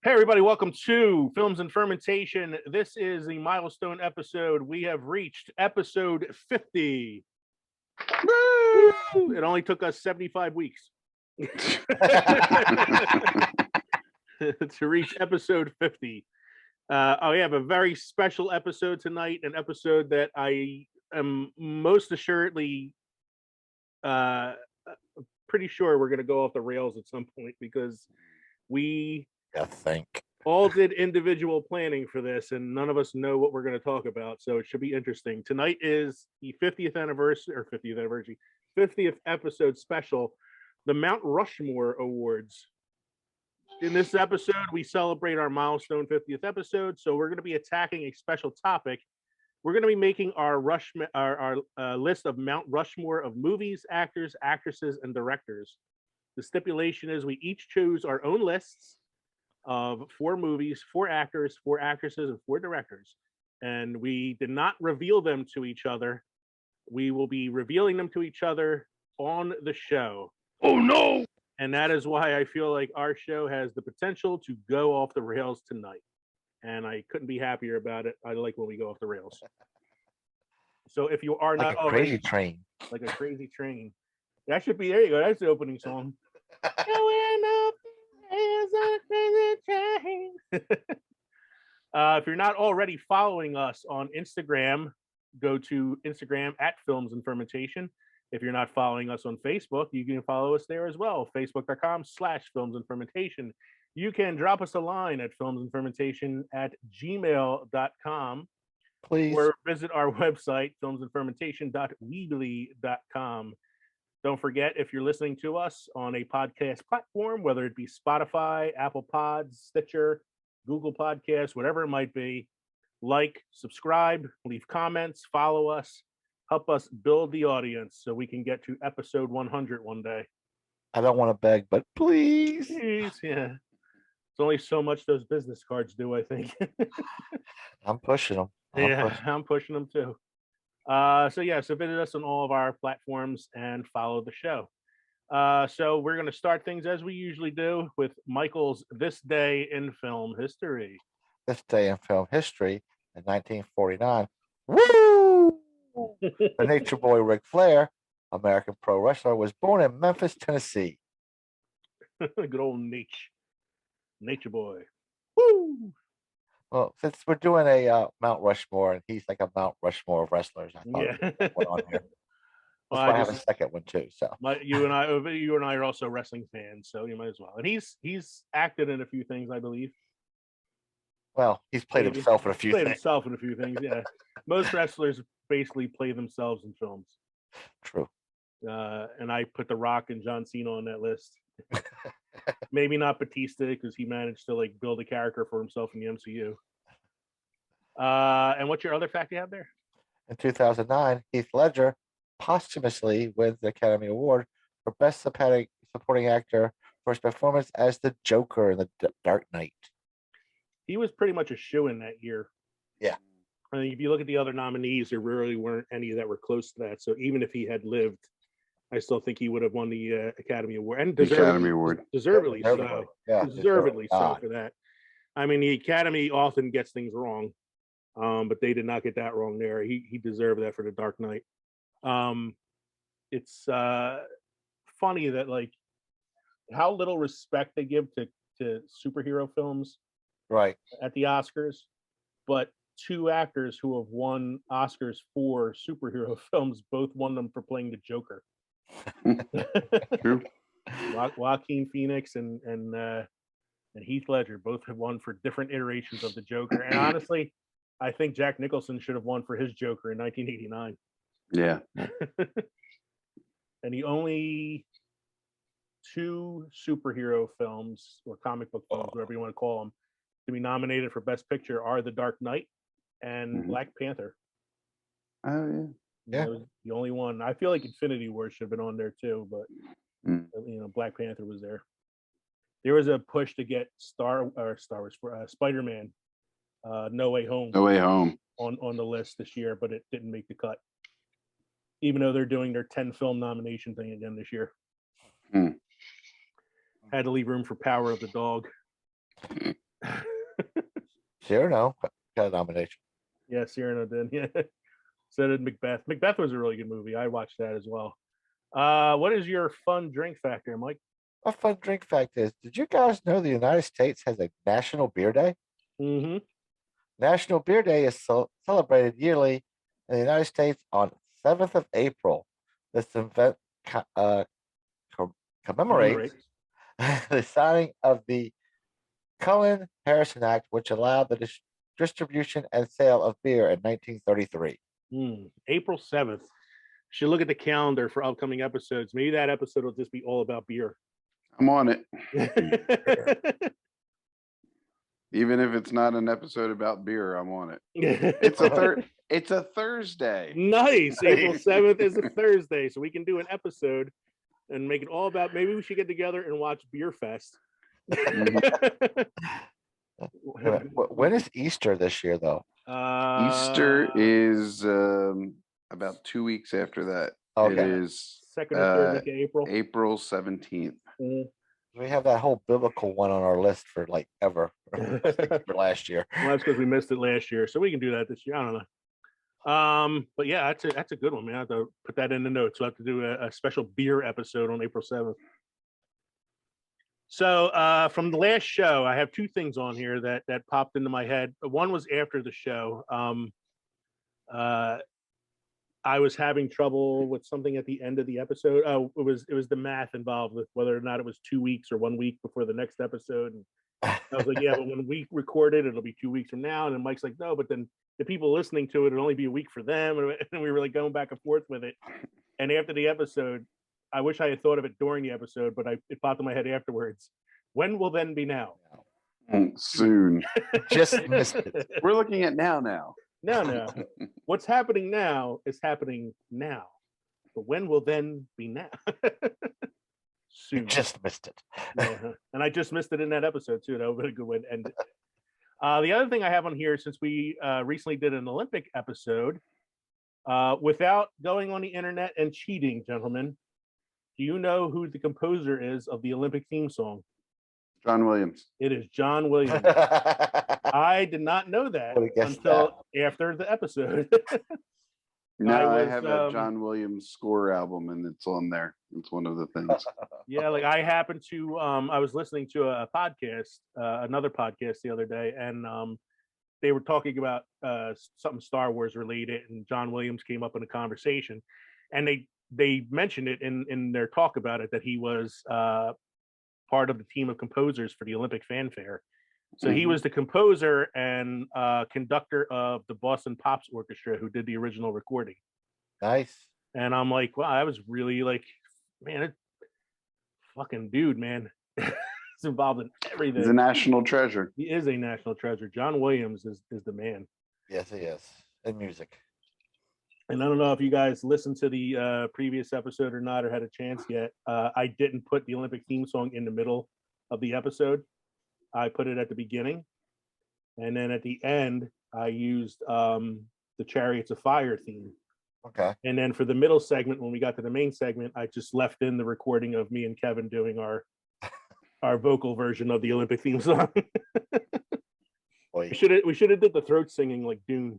Hey, everybody, welcome to Films and Fermentation. This is the milestone episode. We have reached episode 50. Woo! It only took us 75 weeks to reach episode 50. We have a very special episode tonight, an episode that I am most assuredly pretty sure we're going to go off the rails at some point because we all did individual planning for this and none of us know what we're going to talk about, so it should be interesting. Tonight is the 50th episode special, the Mount Rushmore Awards. In this episode we celebrate our milestone 50th episode, so we're going to be attacking a special topic. We're going to be making our list of Mount Rushmore of movies, actors, actresses, and directors. The stipulation is we each choose our own lists of 4 movies, 4 actors, 4 actresses, and 4 directors. And we did not reveal them to each other. We will be revealing them to each other on the show. Oh, no! And that is why I feel like our show has the potential to go off the rails tonight. And I couldn't be happier about it. I like when we go off the rails. So if you are like not a already, crazy train, like a crazy train, that should be, there you go. That's the opening song. Going up is a crazy train. If you're not already following us on Instagram, go to Instagram at Films and Fermentation. If you're not following us on Facebook, you can follow us there as well. Facebook.com/Films and Fermentation. You can drop us a line at filmsandfermentation@gmail.com. please. Or visit our website, filmsandfermentation.weebly.com. Don't forget, if you're listening to us on a podcast platform, whether it be Spotify, Apple Pods, Stitcher, Google Podcasts, whatever it might be, like, subscribe, leave comments, follow us, help us build the audience so we can get to episode 100 one day. I don't want to beg, but please. Please, yeah. It's only so much those business cards do, I think. I'm pushing them. I'm pushing them too. So visit us on all of our platforms and follow the show. So we're going to start things as we usually do with Michael's This Day in Film History. This day in film history in 1949. Woo! The Nature Boy Ric Flair, American pro wrestler, was born in Memphis, Tennessee. Good old Nature Boy. Woo! Well, since we're doing a Mount Rushmore, and he's like a Mount Rushmore of wrestlers, I thought one on here. That's why I have a second one too. So you and I are also wrestling fans, so you might as well. And he's acted in a few things, I believe. Well, he's played himself in a few things. Yeah. Most wrestlers basically play themselves in films. True. And I put The Rock and John Cena on that list. Maybe not Batista because he managed to like build a character for himself in the MCU. And what's your other fact you have there? In 2009, Heath Ledger posthumously wins the Academy Award for Best Supporting Actor for his performance as the Joker in The Dark Knight. He was pretty much a shoo-in that year. Yeah. I mean, if you look at the other nominees, there really weren't any that were close to that. So even if he had lived, I still think he would have won the Academy Award, and deservedly so. Yeah, deservedly so for that. I mean, the Academy often gets things wrong, but they did not get that wrong there. He deserved that for The Dark Knight. It's funny that like how little respect they give to superhero films, right, at the Oscars, but 2 actors who have won Oscars for superhero films both won them for playing the Joker. True. Joaquin Phoenix and Heath Ledger both have won for different iterations of the Joker. And honestly, I think Jack Nicholson should have won for his Joker in 1989. Yeah. And the only 2 superhero films or comic book films, whatever you want to call them, to be nominated for Best Picture are The Dark Knight and Black Panther. Oh yeah. Yeah, that was the only one. I feel like Infinity War should have been on there too, but Black Panther was there. There was a push to get Star Wars for Spider-Man, No Way Home. On the list this year, but it didn't make the cut. Even though they're doing their 10 film nomination thing again this year. Had to leave room for Power of the Dog. Cyrano got a nomination. Yeah, Cyrano did. Yeah. So did Macbeth. Macbeth was a really good movie. I watched that as well. What is your fun drink factor, Mike? A fun drink fact is, did you guys know the United States has a National Beer Day? Mm-hmm. National Beer Day is celebrated yearly in the United States on 7th of April. This event commemorates the signing of the Cullen-Harrison Act, which allowed the distribution and sale of beer in 1933. April 7th. Should look at the calendar for upcoming episodes. Maybe that episode will just be all about beer. I'm on it. Even if it's not an episode about beer, I'm on it. It's a Thursday. Nice. April 7th is a Thursday, so we can do an episode and make it all about. Maybe we should get together and watch Beer Fest. When is Easter this year, though? Easter is about 2 weeks after that. Okay. It is second or third week of April. April 17th. We have that whole biblical one on our list for like ever for last year. Well, that's because we missed it last year, so we can do that this year. I don't know. But yeah, that's a good one, man. I have to put that in the notes. We'll have to do a special beer episode on April 7th. So from the last show, I have two things on here that popped into my head. One was after the show. I was having trouble with something at the end of the episode. It was the math involved with whether or not it was 2 weeks or 1 week before the next episode. And I was like, yeah, but when we record it, it'll be 2 weeks from now. And then Mike's like, no, but then the people listening to it, it'll only be a week for them. And we were like going back and forth with it. And after the episode, I wish I had thought of it during the episode, but it popped in my head afterwards. When will then be now? Soon. Just missed it. We're looking at now. No. What's happening now is happening now. But when will then be now? Soon. You just missed it. Yeah. And I just missed it in that episode too. That would be a good way to end it. The other thing I have on here, since we recently did an Olympic episode, without going on the internet and cheating, gentlemen, do you know who the composer is of the Olympic theme song? John Williams. It is John Williams. I did not know that until after the episode. No, I have a John Williams score album, and it's on there. It's one of the things. Yeah, like I happened to, I was listening to a podcast, another podcast the other day, and they were talking about something Star Wars related, and John Williams came up in a conversation, and they mentioned it in their talk about it that he was part of the team of composers for the Olympic fanfare. So he was the composer and conductor of the Boston Pops Orchestra, who did the original recording. Nice. And I'm like, wow, I was really like, man, fucking dude, man. He's involved in everything. He's a national treasure. He is a national treasure. John Williams is the man. Yes, he is. In music. And I don't know if you guys listened to the previous episode or not, or had a chance yet. I didn't put the Olympic theme song in the middle of the episode. I put it at the beginning. And then at the end, I used the Chariots of Fire theme. Okay. And then for the middle segment, when we got to the main segment, I just left in the recording of me and Kevin doing our vocal version of the Olympic theme song. We should have did the throat singing like Dune.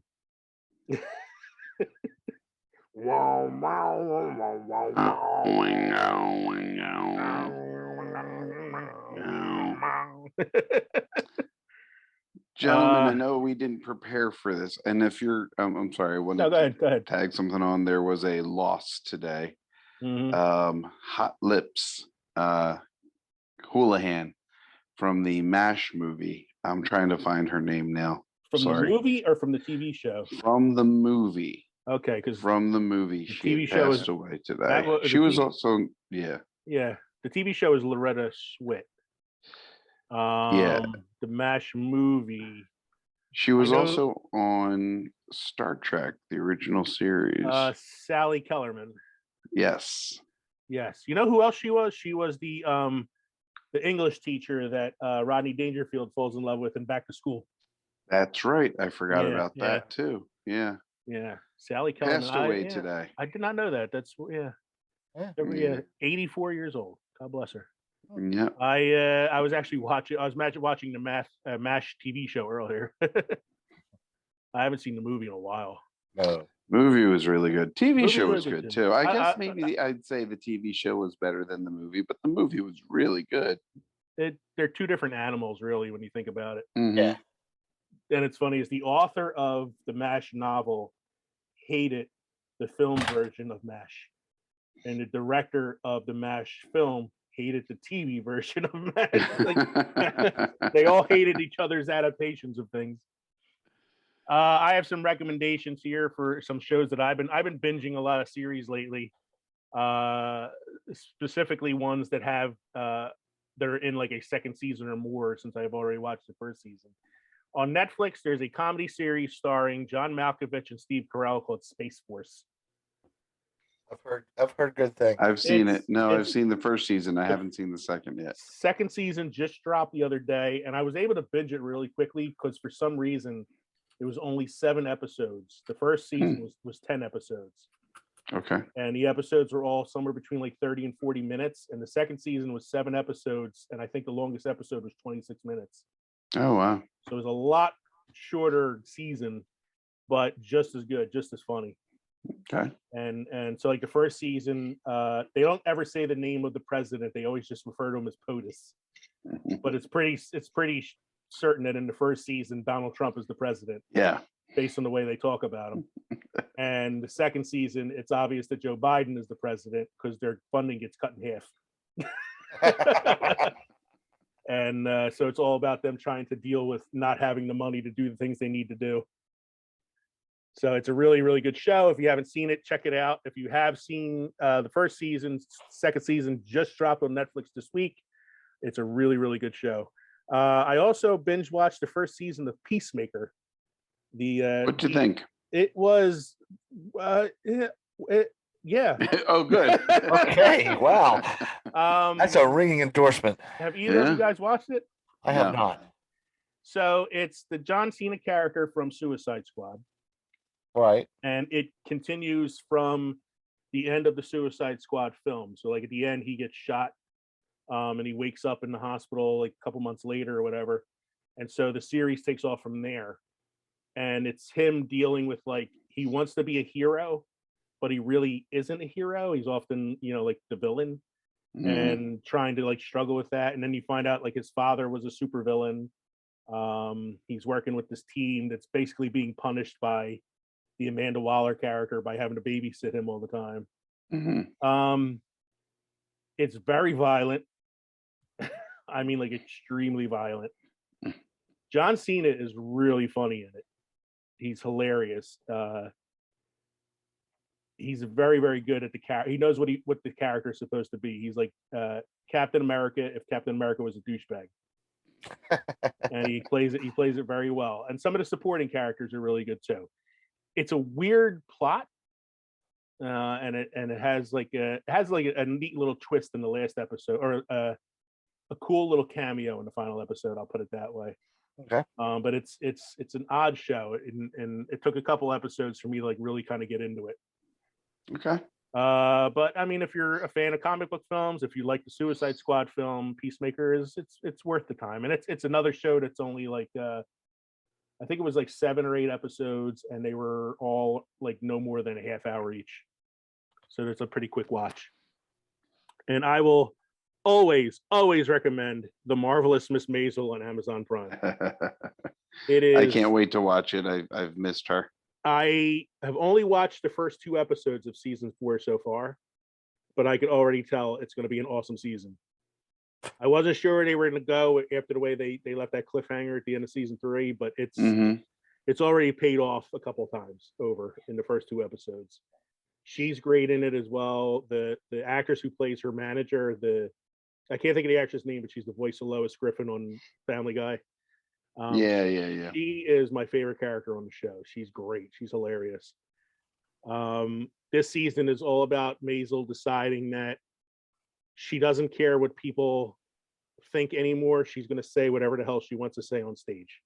Gentlemen, I know we didn't prepare for this, and if you're, I'm sorry, I wanted go ahead. tag something on. There was a loss today. Hot Lips, Houlihan from the MASH movie. I'm trying to find her name now. From the movie or from the TV show? From the movie. Okay, because from the movie, she passed away today. She was also, yeah. The TV show is Loretta Swit. The MASH movie. She was also on Star Trek, the original series. Sally Kellerman. Yes. You know who else she was? She was the English teacher that Rodney Dangerfield falls in love with in Back to School. That's right. I forgot about that too. Yeah. Sally Kellerman passed away today. I did not know that. That's 84 years old. God bless her. Yeah. I was actually watching the MASH TV show earlier. I haven't seen the movie in a while. No. Movie was really good. TV Movie show was was good good too. too. I guess maybe I'd say the TV show was better than the movie, but the movie was really good. They're two different animals, really, when you think about it. Mhm. Yeah. And it's funny, is the author of the MASH novel hated the film version of MASH, and the director of the MASH film hated the TV version of MASH. Like, they all hated each other's adaptations of things. I have some recommendations here for some shows that I've been binging a lot of series lately. Specifically ones that have that are in like a second season or more, since I've already watched the first season. On Netflix, there's a comedy series starring John Malkovich and Steve Carell called Space Force. I've heard good things. I've seen it. No, I've it's- seen the first season. I haven't seen the second yet. Second season just dropped the other day, and I was able to binge it really quickly because for some reason it was only 7 episodes. The first season was 10 episodes. Okay. And the episodes were all somewhere between like 30 and 40 minutes. And the second season was 7 episodes, and I think the longest episode was 26 minutes. Oh wow. So it was a lot shorter season, but just as good, just as funny. Okay. And so like the first season, they don't ever say the name of the president. They always just refer to him as POTUS. But it's pretty certain that in the first season, Donald Trump is the president. Yeah. Based on the way they talk about him. And the second season, it's obvious that Joe Biden is the president because their funding gets cut in half. And so it's all about them trying to deal with not having the money to do the things they need to do. So it's a really, really good show. If you haven't seen it, check it out. If you have seen the first season, second season just dropped on Netflix this week. It's a really, really good show. I also binge watched the first season of Peacemaker. What'd you think? It was, yeah. Oh, good. Okay, wow. That's a ringing endorsement. Have either of Yeah. you guys watched it? I have No. not. So it's the John Cena character from Suicide Squad, Right. and it continues from the end of the Suicide Squad film. So like at the end, he gets shot, and he wakes up in the hospital like a couple months later or whatever. And so the series takes off from there. And it's him dealing with like, he wants to be a hero, but he really isn't a hero. He's often, like the villain, and trying to like struggle with that. And then you find out like his father was a supervillain. He's working with this team that's basically being punished by the Amanda Waller character by having to babysit him all the time. It's very violent. I mean, like extremely violent. John Cena is really funny in it. He's hilarious. He's very, very good at the character. He knows what the character is supposed to be. He's like Captain America if Captain America was a douchebag. And he plays it very well. And some of the supporting characters are really good too. It's a weird plot. And it has like a neat little twist in the last episode, or a cool little cameo in the final episode. I'll put it that way. Okay. But it's an odd show, and it took a couple episodes for me to like really kind of get into it. Okay. But I mean, if you're a fan of comic book films, if you like the Suicide Squad film, Peacemaker it's worth the time. And it's another show that's only like I think it was like 7 or 8 episodes, and they were all like no more than a half hour each. So it's a pretty quick watch. And I will always recommend The Marvelous Miss Maisel on Amazon Prime. It is. I can't wait to watch it. I've missed her. I have only watched the first 2 episodes of season 4 so far, but I could already tell it's going to be an awesome season. I wasn't sure where they were going to go after the way they left that cliffhanger at the end of season 3, but it's already paid off a couple times over in the first 2 episodes. She's great in it as well. The actress who plays her manager, I can't think of the actress name, but she's the voice of Lois Griffin on Family Guy. Yeah. She is my favorite character on the show. She's great. She's hilarious. This season is all about Maisel deciding that she doesn't care what people think anymore. She's going to say whatever the hell she wants to say on stage,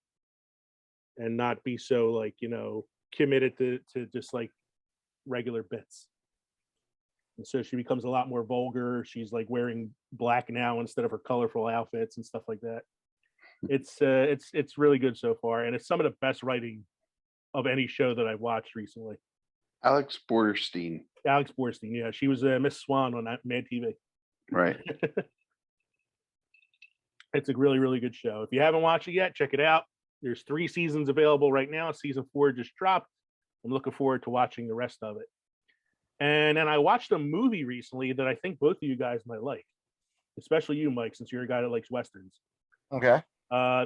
and not be so like committed to just like regular bits. And so she becomes a lot more vulgar. She's like wearing black now instead of her colorful outfits and stuff like that. It's really good so far, and it's some of the best writing of any show that I've watched recently. Alex Borstein. Alex Borstein, yeah, she was Miss Swan on Mad TV. Right. It's a really, really good show. If you haven't watched it yet, check it out. There's 3 seasons available right now. Season 4 just dropped. I'm looking forward to watching the rest of it. And then I watched a movie recently that I think both of you guys might like, especially you, Mike, since you're a guy that likes Westerns. Okay.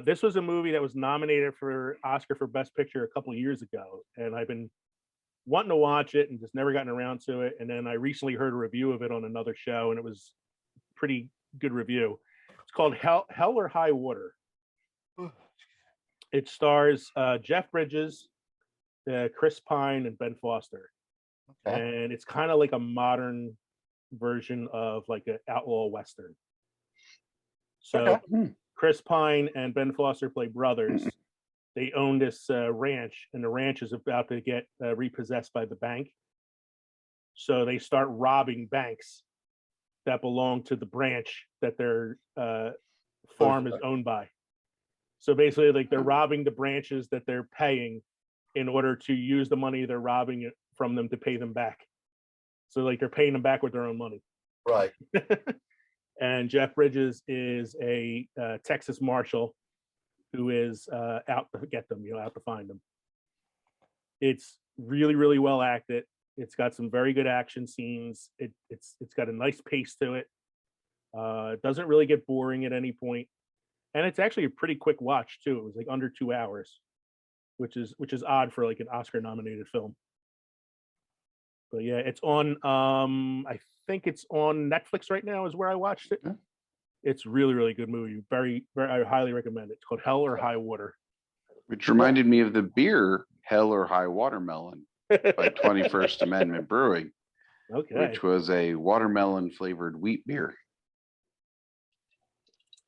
This was a movie that was nominated for Oscar for Best Picture a couple of years ago, and I've been wanting to watch it and just never gotten around to it. And then I recently heard a review of it on another show, and it was a pretty good review. It's called Hell or High Water. It stars Jeff Bridges, Chris Pine, and Ben Foster. Okay. And it's kind of like a modern version of like an outlaw Western. So Chris Pine and Ben Foster play brothers. They own this ranch, and the ranch is about to get repossessed by the bank. So they start robbing banks that belong to the branch that their farm is owned by. So basically, like, they're robbing the branches that they're paying in order to use the money they're robbing it from them to pay them back. So like they're paying them back with their own money. Right. And Jeff Bridges is a Texas Marshal who is out to get them, out to find them. It's really, really well acted. It's got some very good action scenes. It's got a nice pace to it. It doesn't really get boring at any point. And it's actually a pretty quick watch too. It was like under 2 hours, which is odd for like an Oscar nominated film. But yeah, it's on I think it's on Netflix right now is where I watched it. It's really, really good movie. Very, very, I highly recommend it. It's called Hell or High Water. Which reminded me of the beer Hell or High Watermelon by 21st Amendment Brewing, Okay. which was a watermelon flavored wheat beer,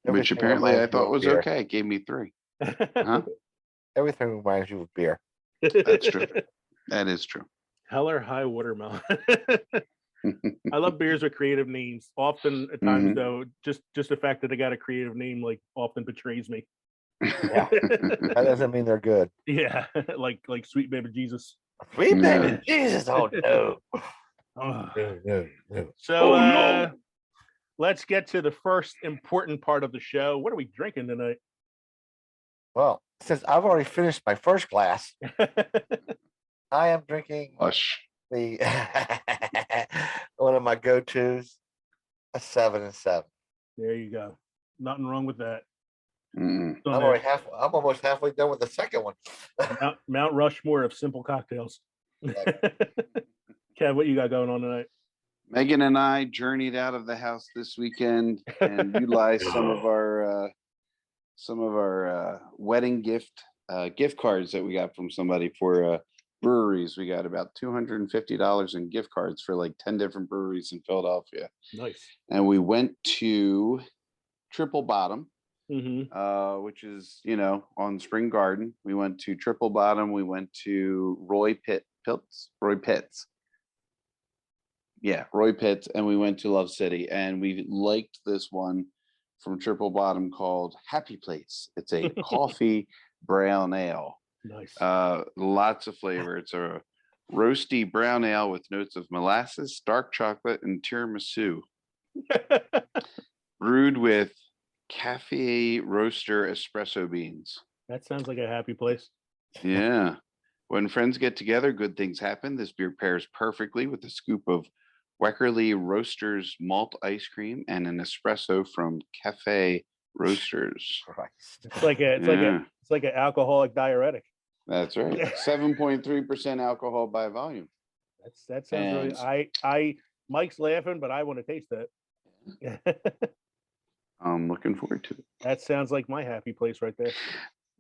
which Everything apparently I reminds you thought of was beer. okay. It gave me 3. Huh? Everything reminds you of beer. That's true. That is true. Hell or High Watermelon. I love beers with creative names. Often at times though, just the fact that they got a creative name like often betrays me. Yeah. That doesn't mean they're good. Yeah, like Sweet Baby Jesus. Sweet Yeah. baby Jesus. Oh no. Oh. No. So let's get to the first important part of the show. What are we drinking tonight? Well, since I've already finished my first glass, I am drinking Hush. the one of my go-tos, a 7 and 7. There you go. Nothing wrong with that. Mm-mm. I'm almost halfway done with the second one. Mount Rushmore of simple cocktails. Kev, what you got going on tonight? Megan and I journeyed out of the house this weekend and utilized some of our wedding gift cards that we got from somebody for breweries. We got about $250 in gift cards for like 10 different breweries in Philadelphia. Nice. And we went to Triple Bottom, Mm-hmm. which is, on Spring Garden. We went to Triple Bottom. We went to Roy Pitts. Yeah, Roy Pitts. And we went to Love City. And we liked this one from Triple Bottom called Happy Place. It's a coffee brown ale. Nice. Lots of flavor. It's a roasty brown ale with notes of molasses, dark chocolate, and tiramisu. Brewed with cafe roaster espresso beans. That sounds like a happy place. Yeah. When friends get together, good things happen. This beer pairs perfectly with a scoop of Weckerly Roasters malt ice cream and an espresso from Cafe Roasters. Christ. It's like an alcoholic diuretic. That's right. 7.3% alcohol by volume. That sounds really. Mike's laughing, but I want to taste that. I'm looking forward to it. That sounds like my happy place right there.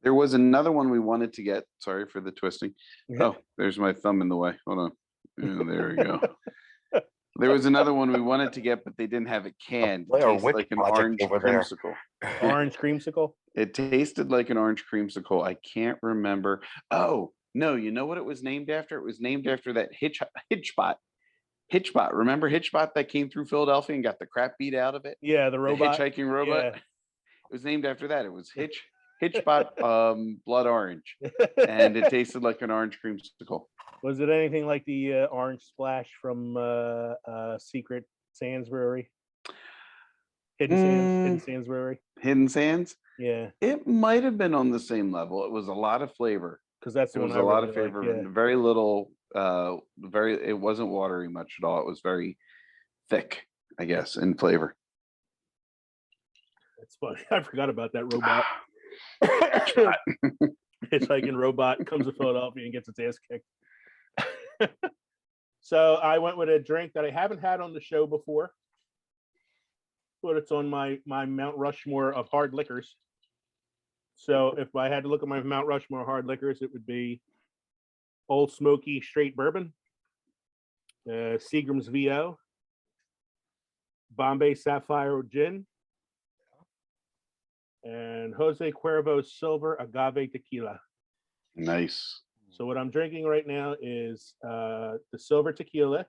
There was another one we wanted to get. Sorry for the twisting. Oh, there's my thumb in the way. Hold on. Yeah, there we go. There was another one we wanted to get, but they didn't have it canned. It tasted like an orange creamsicle. Orange creamsicle? It tasted like an orange creamsicle. I can't remember. Oh, no. You know what it was named after? It was named after that hitch spot Hitchbot. Remember Hitchbot that came through Philadelphia and got the crap beat out of it? Yeah, the robot. The hitchhiking robot. Yeah. It was named after that. It was Hitchbot Blood Orange, and it tasted like an orange creamsicle. Was it anything like the orange splash from Secret Sands Brewery? Hidden Sands Brewery. Hidden Sands. Yeah, it might have been on the same level. It was a lot of flavor. because that's the It one was I a lot really of flavor. like, yeah. Very little. It wasn't watery much at all. It was very thick, I guess, in flavor. It's funny. I forgot about that robot. Hitchhiking robot comes to Philadelphia and gets its ass kicked. So I went with a drink that I haven't had on the show before, but it's on my Mount Rushmore of hard liquors. So if I had to look at my Mount Rushmore hard liquors, it would be Old Smoky Straight Bourbon, Seagram's VO, Bombay Sapphire Gin, and Jose Cuervo's Silver Agave Tequila. Nice. So what I'm drinking right now is the Silver Tequila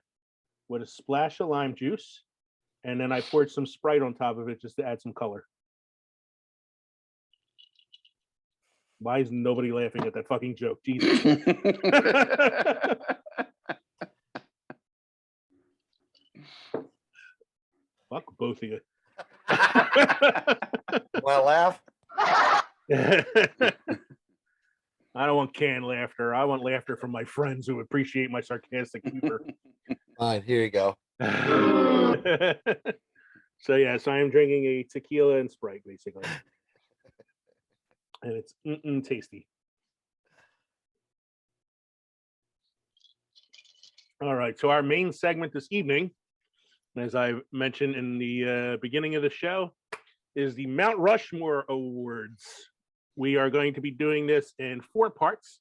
with a splash of lime juice, and then I poured some Sprite on top of it just to add some color. Why is nobody laughing at that fucking joke? Jesus. Fuck both of you. Want to laugh? I don't want canned laughter. I want laughter from my friends who appreciate my sarcastic humor. Fine, here you go. So yes, I am drinking a tequila and Sprite, basically. And it's tasty. All right, so our main segment this evening, as I mentioned in the beginning of the show, is the Mount Rushmore Awards. We are going to be doing this in 4 parts: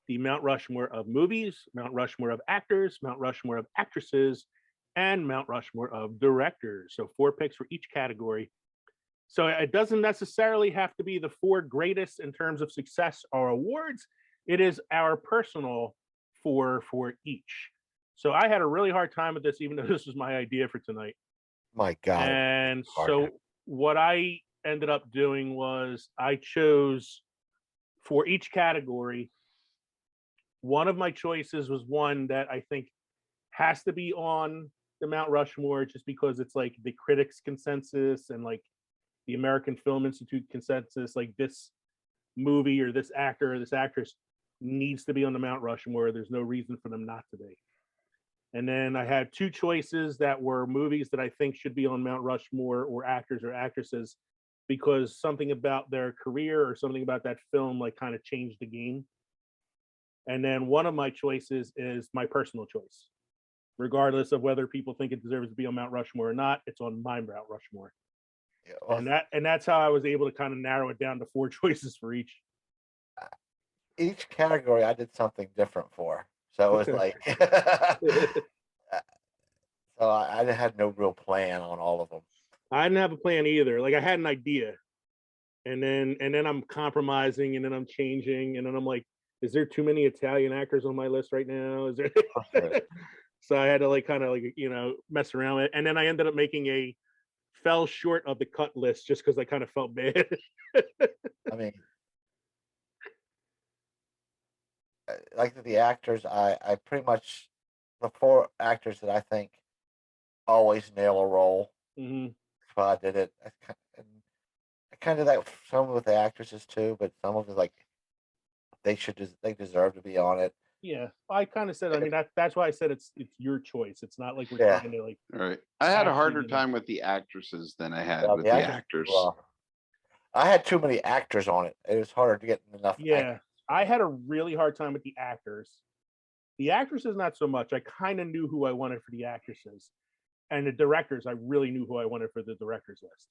the Mount Rushmore of movies, Mount Rushmore of actors, Mount Rushmore of actresses, and Mount Rushmore of directors. So 4 picks for each category. So it doesn't necessarily have to be the 4 greatest in terms of success or awards. It is our personal 4 for each. So I had a really hard time with this, even though this was my idea for tonight. My God. And so what I ended up doing was I chose for each category, one of my choices was one that I think has to be on the Mount Rushmore, just because it's like the critics' consensus and like the American Film Institute consensus, like this movie or this actor or this actress needs to be on the Mount Rushmore. There's no reason for them not to be. And then I had 2 choices that were movies that I think should be on Mount Rushmore, or actors or actresses, because something about their career or something about that film like kind of changed the game. And then one of my choices is my personal choice. Regardless of whether people think it deserves to be on Mount Rushmore or not, it's on my Mount Rushmore. Yeah, well, And that's how I was able to kind of narrow it down to 4 choices for each. each category I did something different for. So it was like, so I had no real plan on all of them. I didn't have a plan either. Like I had an idea, and then I'm compromising, and then I'm changing, and then I'm like, is there too many Italian actors on my list right now? Is there? So I had to like kind of like, mess around with it. And then I ended up making fell short of the cut list just because I kind of felt bad. I mean, like the actors, I pretty much, the 4 actors that I think always nail a role. Mm-hmm. So I did it. I kind of that some with the actresses too, but some of them like they deserve to be on it. Yeah, I kind of said. I mean, that's why I said it's your choice. It's not like we're trying to like. All right. I had a harder time with the actresses than I had with the actors. Well, I had too many actors on it. It was harder to get enough. Yeah, actors. I had a really hard time with the actors. The actresses, not so much. I kind of knew who I wanted for the actresses, and the directors, I really knew who I wanted for the directors list.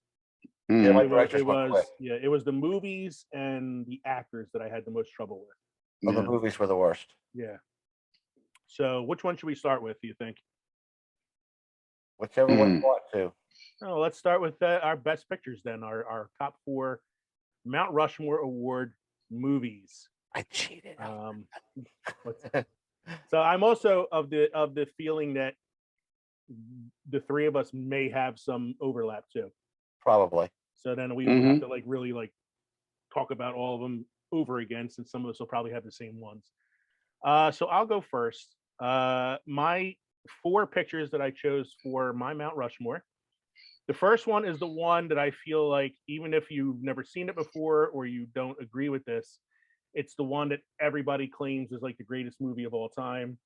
Yeah, It was the movies and the actors that I had the most trouble with. Well, the movies were the worst. Yeah. So which one should we start with, do you think? Whichever one you want to. Oh, let's start with our best pictures then, our top 4 Mount Rushmore Award movies. I cheated. So I'm also of the feeling that the three of us may have some overlap too. Probably. So then we would have to like really like talk about all of them over again, since some of us will probably have the same ones. So I'll go first. My 4 pictures that I chose for my Mount Rushmore. The first one is the one that I feel like, even if you've never seen it before or you don't agree with this, it's the one that everybody claims is like the greatest movie of all time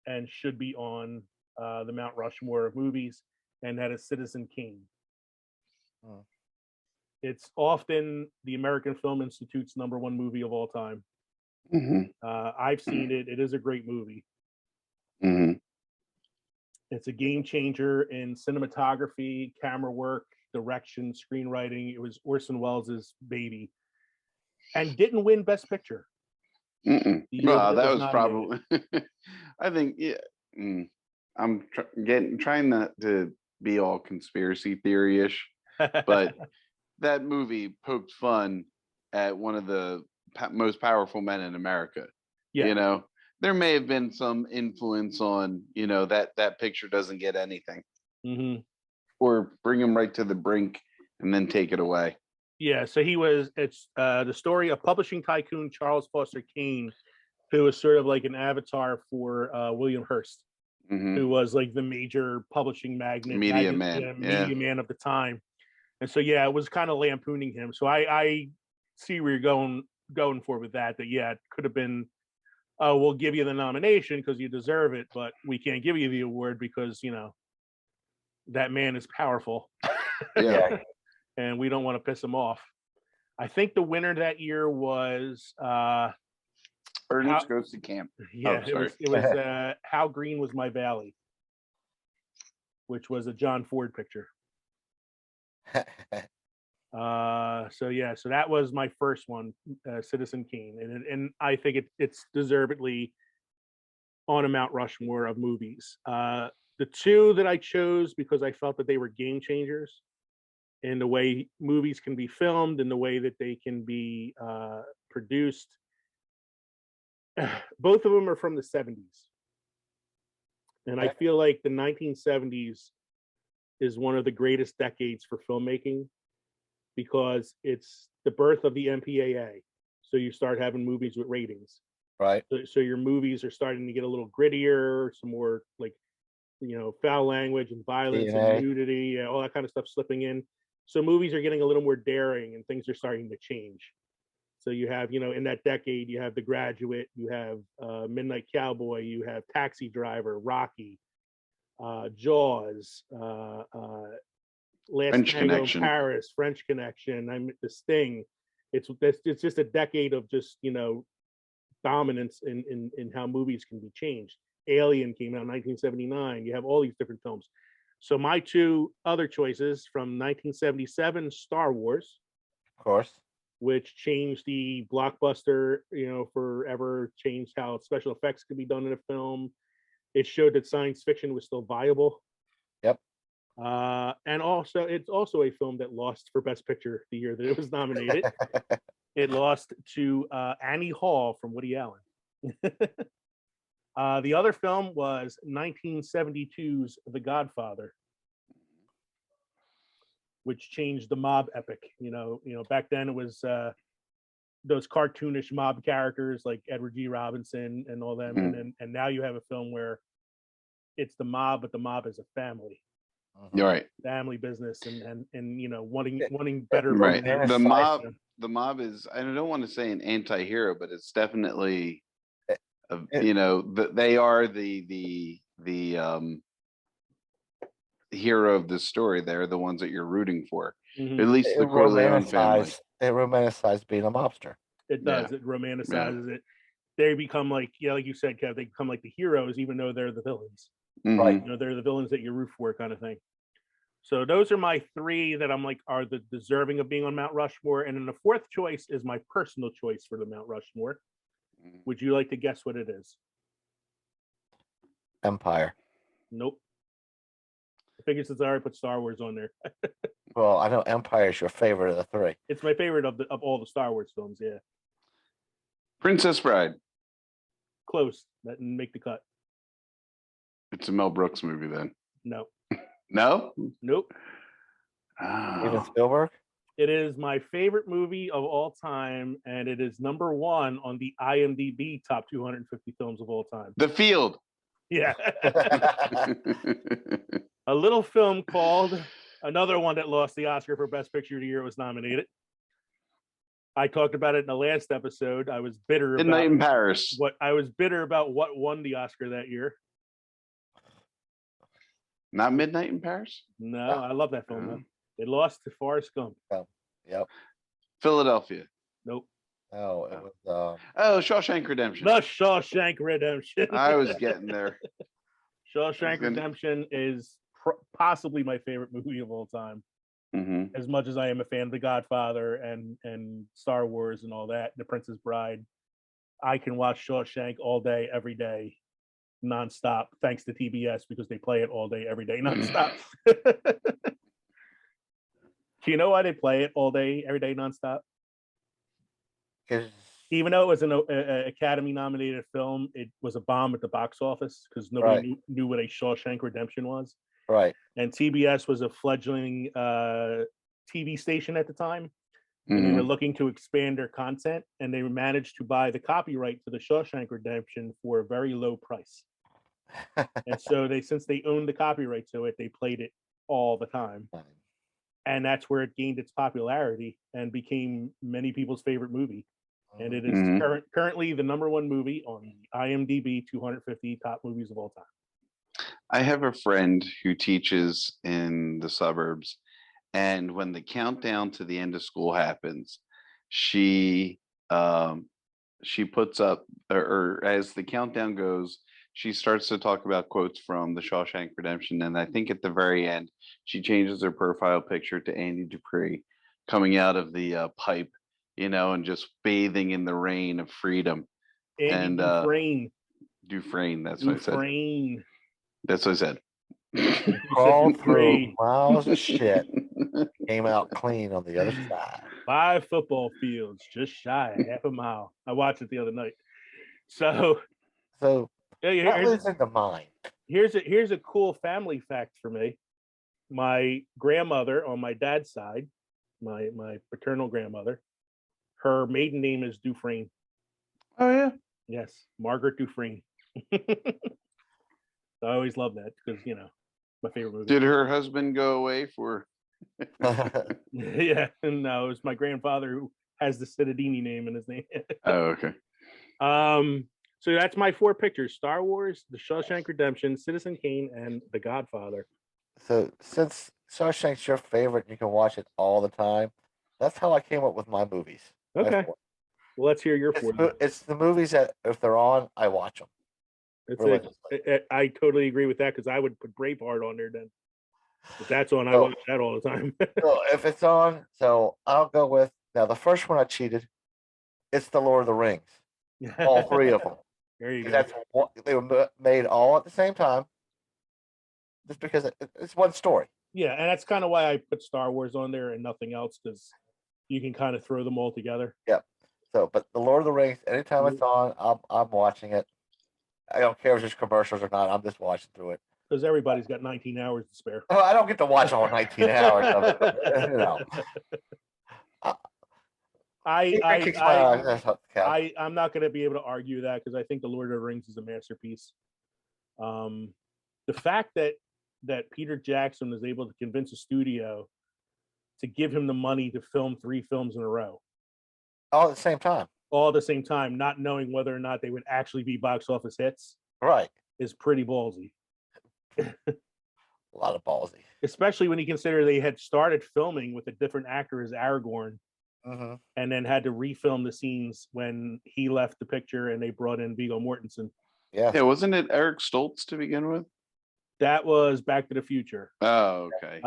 and should be on the Mount Rushmore of movies, and that is Citizen Kane. Oh. It's often the American Film Institute's #1 movie of all time. I've seen it. It is a great movie. It's a game changer in cinematography, camera work, direction, screenwriting. It was Orson Welles' baby, and didn't win Best Picture. Well, that was probably. I think, yeah. I'm trying not to be all conspiracy theory-ish, but that movie poked fun at one of the most powerful men in America. Yeah. You know, there may have been some influence on, you know, that picture doesn't get anything, or bring him right to the brink and then take it away. Yeah, so it's the story of publishing tycoon Charles Foster Kane, who was sort of like an avatar for William Hearst, who was like the major publishing magnate, media man of the time. And so, yeah, it was kind of lampooning him. So I see where you're going for with that yeah, it could have been, oh, we'll give you the nomination because you deserve it, but we can't give you the award because, you know, that man is powerful. Yeah. And we don't want to piss him off. I think the winner that year was Ernest Goes to Camp. Yeah, it was How Green Was My Valley, which was a John Ford picture. So that was my first one, Citizen Kane, and I think it's deservedly on a Mount Rushmore of movies. The 2 that I chose because I felt that they were game changers in the way movies can be filmed and the way that they can be produced. Both of them are from the 70s. And I feel like the 1970s is one of the greatest decades for filmmaking because it's the birth of the MPAA. So you start having movies with ratings. Right. So your movies are starting to get a little grittier, some more like, you know, foul language and violence and nudity, all that kind of stuff slipping in. So movies are getting a little more daring and things are starting to change. So you have, you know, in that decade, you have The Graduate, you have Midnight Cowboy, you have Taxi Driver, Rocky, Jaws, Last French Tango Connection. in Paris, French Connection, The Sting. It's just a decade of just, you know, dominance in how movies can be changed. Alien came out in 1979. You have all these different films. So my 2 other choices from 1977, Star Wars, of course, which changed the blockbuster, you know, forever, changed how special effects could be done in a film. It showed that science fiction was still viable. Yep. And also, it's also a film that lost for Best Picture the year that it was nominated. It lost to Annie Hall from Woody Allen. The other film was 1972's The Godfather, which changed the mob epic. You know, back then it was those cartoonish mob characters like Edward G. Robinson and all them, and now you have a film where it's the mob, but the mob is a family. You're right. Family business and you know, wanting better. Right. The mob is, I don't want to say an anti-hero, but it's definitely, you know, they are the hero of the story. They're the ones that you're rooting for. At least the Corleone family. It romanticized being a mobster. It does. Yeah. It romanticizes it. They become like, like you said, Kev, they become like the heroes, even though they're the villains. Right. You know, they're the villains that you root for, kind of thing. So those are my 3 that I'm like are the deserving of being on Mount Rushmore. And then the 4th choice is my personal choice for the Mount Rushmore. Would you like to guess what it is? Empire. Nope. I figured since I already put Star Wars on there. Well, I know Empire is your favorite of the 3. It's my favorite of all the Star Wars films. Yeah. Princess Bride. Close. That didn't make the cut. It's a Mel Brooks movie then. No, No. nope. Even Oh. Spielberg? It is my favorite movie of all time, and it is number one on the IMDb top 250 films of all time. The Field. Yeah. A little film called, another one that lost the Oscar for Best Picture of the year, was nominated. I talked about it in the last episode. I was bitter Midnight in about Paris. what won the Oscar that year. Not Midnight in Paris. No, I love that film though. It lost to Forrest Gump. Yep. Philadelphia. Nope. No, it was Oh, Shawshank Redemption. The Shawshank Redemption. I was getting there. Shawshank gonna- Redemption is possibly my favorite movie of all time. Hmm. As much as I am a fan of The Godfather and Star Wars and all that, The Princess Bride, I can watch Shawshank all day, every day, nonstop, thanks to TBS because they play it all day, every day, nonstop. Do you know why they play it all day, every day, nonstop? because Even though it was an Academy-nominated film, it was a bomb at the box office because nobody knew what a Shawshank Redemption was. right. And TBS was a fledgling TV station at the time, and they were looking to expand their content, and they managed to buy the copyright to the Shawshank Redemption for a very low price. And so since they owned the copyright to it, they played it all the time, and that's where it gained its popularity and became many people's favorite movie. And it is currently the number one movie on the IMDb 250 top movies of all time. I have a friend who teaches in the suburbs, and when the countdown to the end of school happens, she puts up, or as the countdown goes, she starts to talk about quotes from the Shawshank Redemption, and I think at the very end she changes her profile picture to Andy Dupree coming out of the pipe, and just bathing in the rain of freedom. Andy Dufresne, that's what I said. Dufresne. That's what I said. Crawled through Dufresne. miles of shit, came out clean on the other side. 5 football fields, just shy of half a mile. I watched it the other night. So So yeah, that leads into mine. here's a cool family fact for me. My grandmother on my dad's side, my paternal grandmother, her maiden name is Dufresne. Oh yeah. Yes, Margaret Dufresne. I always love that because my favorite movie. Did her husband go away for? Yeah, no, it was my grandfather who has the Cittadini name in his name. Oh, okay. So that's my 4 pictures: Star Wars, The Shawshank Redemption, Citizen Kane, and The Godfather. So since Shawshank's your favorite, you can watch it all the time. That's how I came up with my movies. My Okay. 4. Well, let's hear your 4. It's the movies that if they're on, I watch them. I totally agree with that because I would put Braveheart on there then. If that's on, I Oh. watch that all the time. So if it's on, so I'll go with now the first one I cheated. It's the Lord of the Rings. All 3 of them. There you go. That's what they were made all at the same time. Just because it's one story. Yeah, and that's kind of why I put Star Wars on there and nothing else because you can kind of throw them all together. So, but the Lord of the Rings, anytime it's on, I'm watching it. I don't care if there's commercials or not. I'm just watching through it. Because everybody's got 19 hours to spare. Oh, I don't get to watch all 19 hours of it. I'm not going to be able to argue that because I think the Lord of the Rings is a masterpiece. The fact that Peter Jackson was able to convince a studio to give him the money to film 3 films in a row, all at the same time, not knowing whether or not they would actually be box office hits, right? Is pretty ballsy. A lot of ballsy, especially when you consider they had started filming with a different actor as Aragorn. And then had to refilm the scenes when he left the picture and they brought in Viggo Mortensen. Yeah, wasn't it Eric Stoltz to begin with? That was Back to the Future. Oh, okay.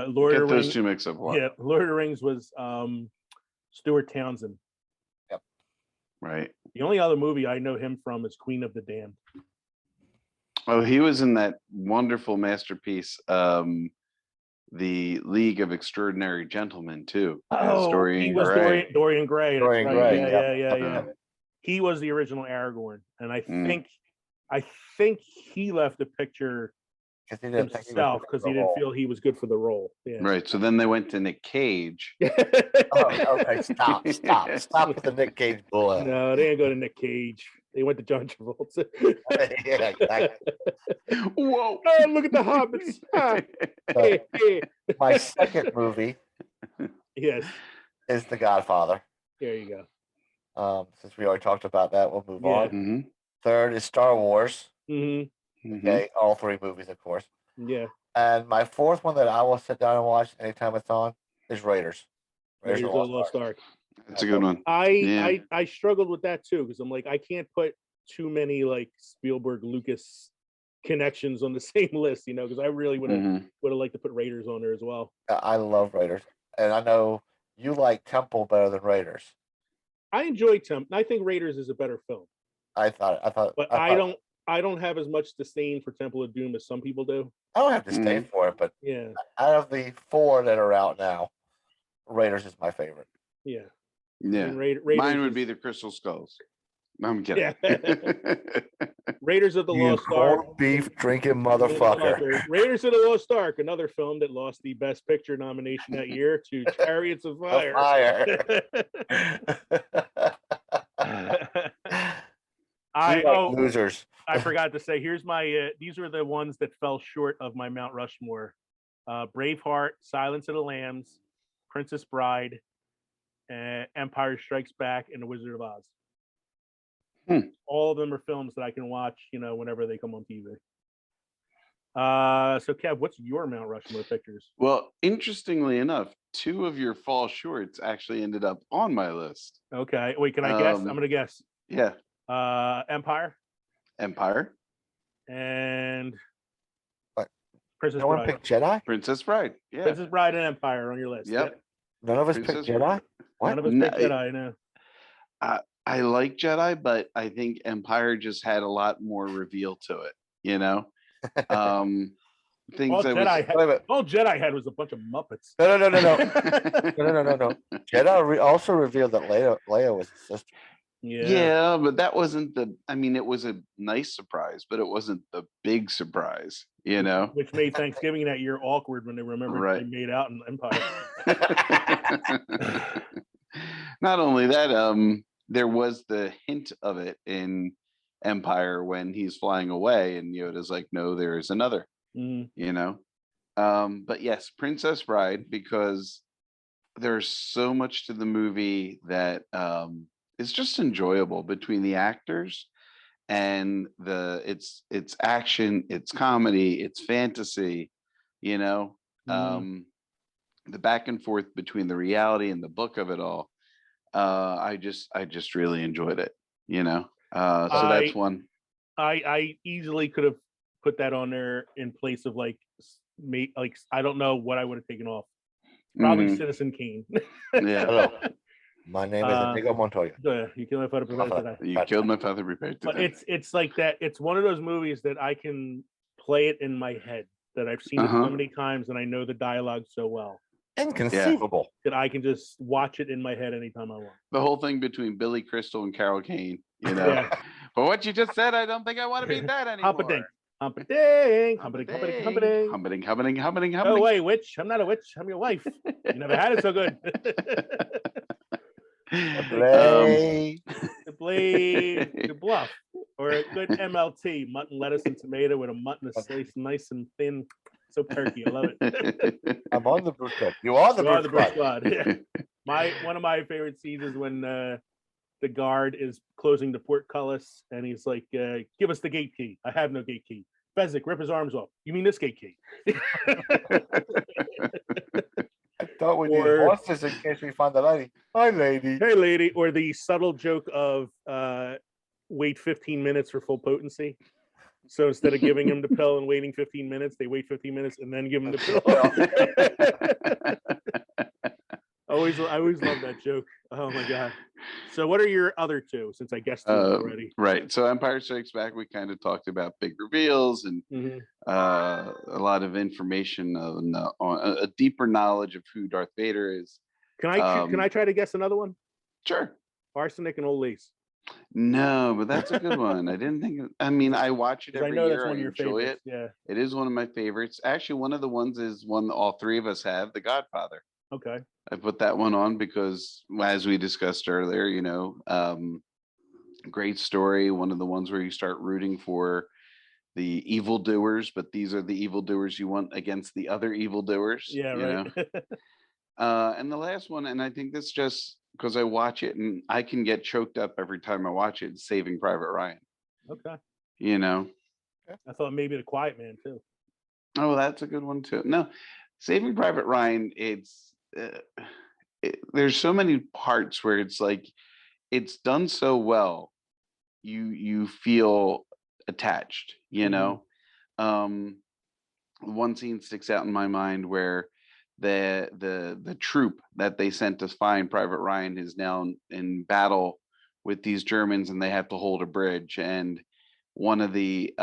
Lord Get of the those Rings, 2 mixed up. Yeah, Lord of the Rings was Stuart Townsend. Yep. Right. The only other movie I know him from is Queen of the Damned. Oh, he was in that wonderful masterpiece, The League of Extraordinary Gentlemen, too. Oh, he was Dorian Gray. Dorian Gray. Yeah. He was the original Aragorn, and I think he left the picture Because he didn't think he was himself good for because the he didn't role. feel he was good for the role. Yeah. Right. So then they went to Nick Cage. Oh, okay, stop with the Nick Cage bull. No, they didn't go to Nick Cage. They went to John Travolta. Yeah, exactly. Whoa. Oh, look at the hobbits. Ah, hey, hey. My second movie Yes, is The Godfather. there you go. Since we already talked about that, we'll move Yeah. on. Mm-hmm. Third is Star Wars. Hmm. Okay, all three movies, of course. Yeah. And my fourth one that I will sit down and watch anytime it's on is Raiders. Raiders of the Lost Ark. That's a good one. I struggled with that too because I'm like I can't put too many like Spielberg Lucas connections on the same list, because I really would have liked to put Raiders on there as well. I love Raiders, and I know you like Temple better than Raiders. I enjoy Temple. I think Raiders is a better film. I thought, but I don't have as much disdain for Temple of Doom as some people do. I don't have disdain for it, but yeah, out of the four that are out now, Raiders is my favorite. Yeah. Yeah. I mean, Raiders Mine would be the Crystal Skulls. No, I'm kidding. Yeah. Raiders of the You Lost Ark. cold beef drinking motherfucker. Raiders of the Lost Ark, another film that lost the Best Picture nomination that year to Chariots of Fire. Losers. I forgot to say, here's my these are the ones that fell short of my Mount Rushmore. Braveheart, Silence of the Lambs, Princess Bride, Empire Strikes Back, and The Wizard of Oz. All of them are films that I can watch, whenever they come on TV. So Kev, what's your Mount Rushmore pictures? Well, interestingly enough, two of your fall shorts actually ended up on my list. Okay. Wait, can I guess? I'm gonna guess. Yeah. Empire. What? And Princess No Bride. one picked Jedi? Princess Bride. Yeah. Princess Bride and Empire on your list. Yep. None of us Princess picked Jedi? What? None of us picked Jedi, no. I like Jedi, but I think Empire just had a lot more reveal to it, Things all Jedi had was a bunch of Muppets. No. No. Jedi also revealed that Leia was his sister. Yeah, but that wasn't it was a nice surprise, but it wasn't the big surprise, Which made Thanksgiving that year awkward when they remembered they made out in Empire. Not only that, there was the hint of it in Empire when he's flying away and Yoda's like, no, there is another, but yes, Princess Bride, because there's so much to the movie that it's just enjoyable between the actors and it's action, it's comedy, it's fantasy, the back and forth between the reality and the book of it all. I just really enjoyed it, so that's one. I easily could have put that on there in place of like I don't know what I would have taken off. Probably Citizen Kane. Yeah. Hello. My name is Inigo Montoya. You killed my father prepared today. You killed my father prepared today. But it's like that. It's one of those movies that I can play it in my head, that I've seen it so many times and I know the dialogue so well. Inconceivable. That I can just watch it in my head anytime I want. The whole thing between Billy Crystal and Carol Kane, But what you just said, I don't think I want to be that anymore. Humpading. Oh wait, witch! I'm not a witch. I'm your wife. You never had it so good. The blade, the bluff, or a good MLT, mutton, lettuce, and tomato with a mutton sliced nice and thin, so perky. I love it. I'm on the Bruce Squad. You are the Bruce Squad. Yeah. One of my favorite scenes is when the guard is closing the portcullis, and he's like, "Give us the gate key." I have no gate key. Fezzik, rip his arms off. You mean this gate key? I thought we needed horses in case we find the lady. Hi, lady. Hey, lady. Or the subtle joke of wait 15 minutes for full potency. So instead of giving him the pill and waiting 15 minutes, they wait 15 minutes and then give him the pill. I always love that joke. Oh my god! So what are your other two? Since I guessed them already. Right. So Empire Strikes Back, we kind of talked about big reveals and a lot of information on a deeper knowledge of who Darth Vader is. Can I try to guess another one? Sure. Arsenic and Old Lace. No, but that's a good one. I didn't think. I mean, I watch it 'Cause I every know that's year. one I of your enjoy favorites. it. Yeah. It is one of my favorites. Actually, one of the ones is one all three of us have, The Godfather. Okay. I put that one on because, as we discussed earlier, great story. One of the ones where you start rooting for the evildoers, but these are the evildoers you want against the other evildoers. Yeah. You Right. know. And the last one, and I think this just because I watch it and I can get choked up every time I watch it, is Saving Private Ryan. Okay. You know. I thought maybe The Quiet Man too. Oh, that's a good one too. No, Saving Private Ryan. There's so many parts where it's like it's done so well. You feel attached. One scene sticks out in my mind where the troop that they sent to find Private Ryan is now in battle with these Germans, and they have to hold a bridge. And one of the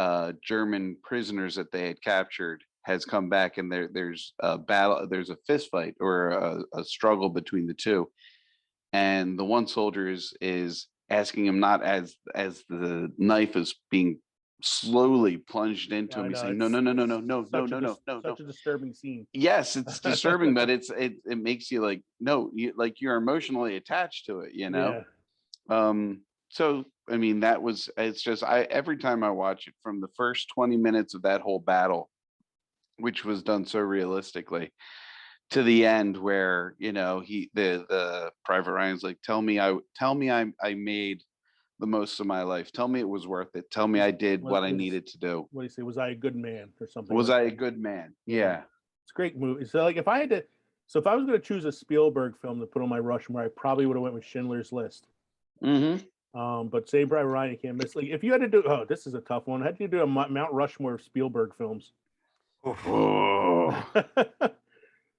German prisoners that they had captured has come back, and there's a battle. There's a fist fight or a struggle between the two, and the one soldier is asking him, not as the knife is being slowly plunged into him. I He's know, saying, no, no, no, no, no, no, no, no, no, no, such no. a disturbing scene. Yes, it's disturbing, but it makes you like, no, you're emotionally attached to it, Yeah. So I mean, it's just every time I watch it, from the first 20 minutes of that whole battle, which was done so realistically, to the end where the Private Ryan's like, tell me I made the most of my life. Tell me it was worth it. Tell me I did what I needed to do. What do you say? Was I a good man or something? Was like I that? a good man? Yeah. Yeah. It's a great movie. So like if I was going to choose a Spielberg film to put on my Rushmore, I probably would have went with Schindler's List. Mm-hmm. But Saving Private Ryan, you can't miss. Like if you had to do, this is a tough one. How do you do a Mount Rushmore of Spielberg films? Oh,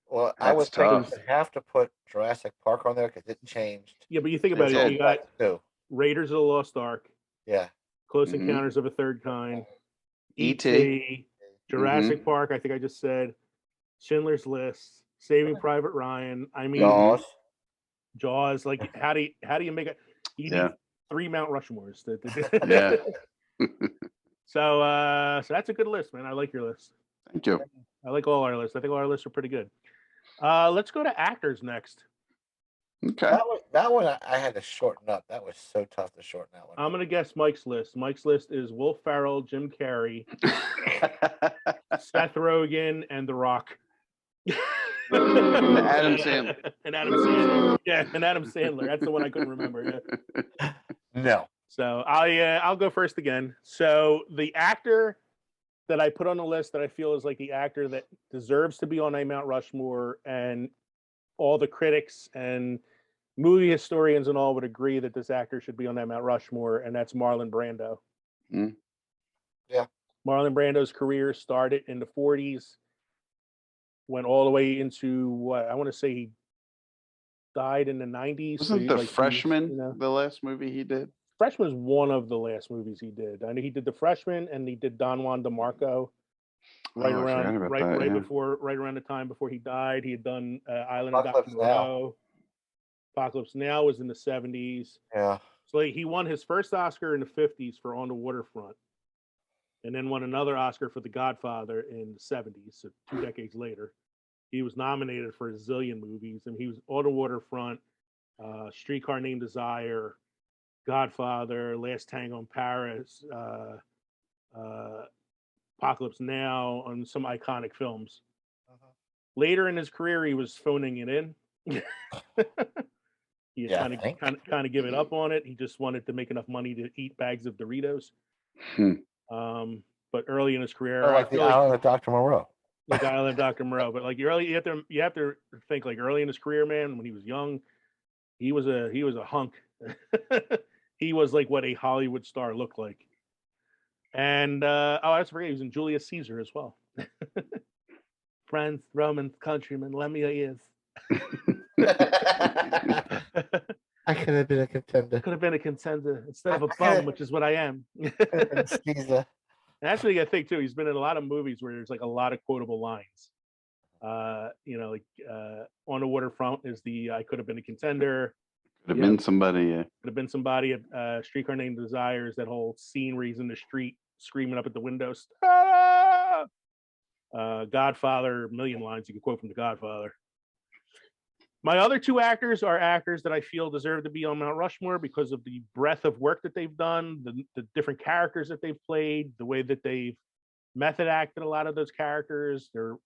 Well, I would that's think tough. you have to put Jurassic Park on there because it changed. Yeah, but you think about It it. did. You got too. Raiders of the Lost Ark, Yeah. Close Mhm. Encounters of a Third Kind, E.T. E.T., Jurassic Mhm. Park. I think I just said Schindler's List, Saving Private Ryan. I mean, Jaws. Jaws. Like how do you make it? You Yeah. need 3 Mount Rushmores. Yeah. So that's a good list, man. I like your list. Thank you. I like all our lists. I think all our lists are pretty good. Let's go to actors next. Okay. That one I had to shorten up. That was so tough to shorten that one. I'm gonna guess Mike's list. Mike's list is Will Ferrell, Jim Carrey, Seth Rogen, and The Rock. And Adam Sandler. And Adam Sandler. Yeah, and Adam Sandler. That's the one I couldn't remember. Yeah. No. So I'll go first again. So the actor that I put on the list that I feel is like the actor that deserves to be on a Mount Rushmore, and all the critics and movie historians and all would agree that this actor should be on that Mount Rushmore, and that's Marlon Brando. Mm. Yeah. Marlon Brando's career started in the 40s, went all the way into what I want to say he died in the 90s. Wasn't The Freshman the last movie he did? Freshman was one of the last movies he did. I know he did The Freshman, and he did Don Juan DeMarco right around the time before he died. He had done Island of Dr. Moreau. Apocalypse Now was in the 70s. Yeah. So he won his first Oscar in the 50s for On the Waterfront, and then won another Oscar for The Godfather in the 70s, so 2 decades later. He was nominated for a zillion movies, and he was On the Waterfront, Streetcar Named Desire, Godfather, Last Tango in Paris, Apocalypse Now, on some iconic films. Later in his career, he was phoning it in. He kind of given up on it. He just wanted to make enough money to eat bags of Doritos. But early in his career, like the Island of Dr. Moreau. Like Island of Dr. Moreau. But like you have to think like early in his career, man, when he was young, he was a hunk. He was like what a Hollywood star looked like. And I forget, he was in Julius Caesar as well. Friends, Romans, countrymen, lend me your ears. I could have been a contender. Could have been a contender instead of a bum, which is what I am. Caesar. And that's what you got to think too. He's been in a lot of movies where there's like a lot of quotable lines. On the Waterfront is the I could have been a contender. Could have Yeah. been somebody. Yeah. Could have been somebody at Streetcar Named Desires, that whole scene where he's in the street screaming up at the windows. Ah! Godfather, a million lines you can quote from The Godfather. My other two actors are actors that I feel deserve to be on Mount Rushmore because of the breadth of work that they've done, the different characters that they've played, the way that they've method acted a lot of those characters. There are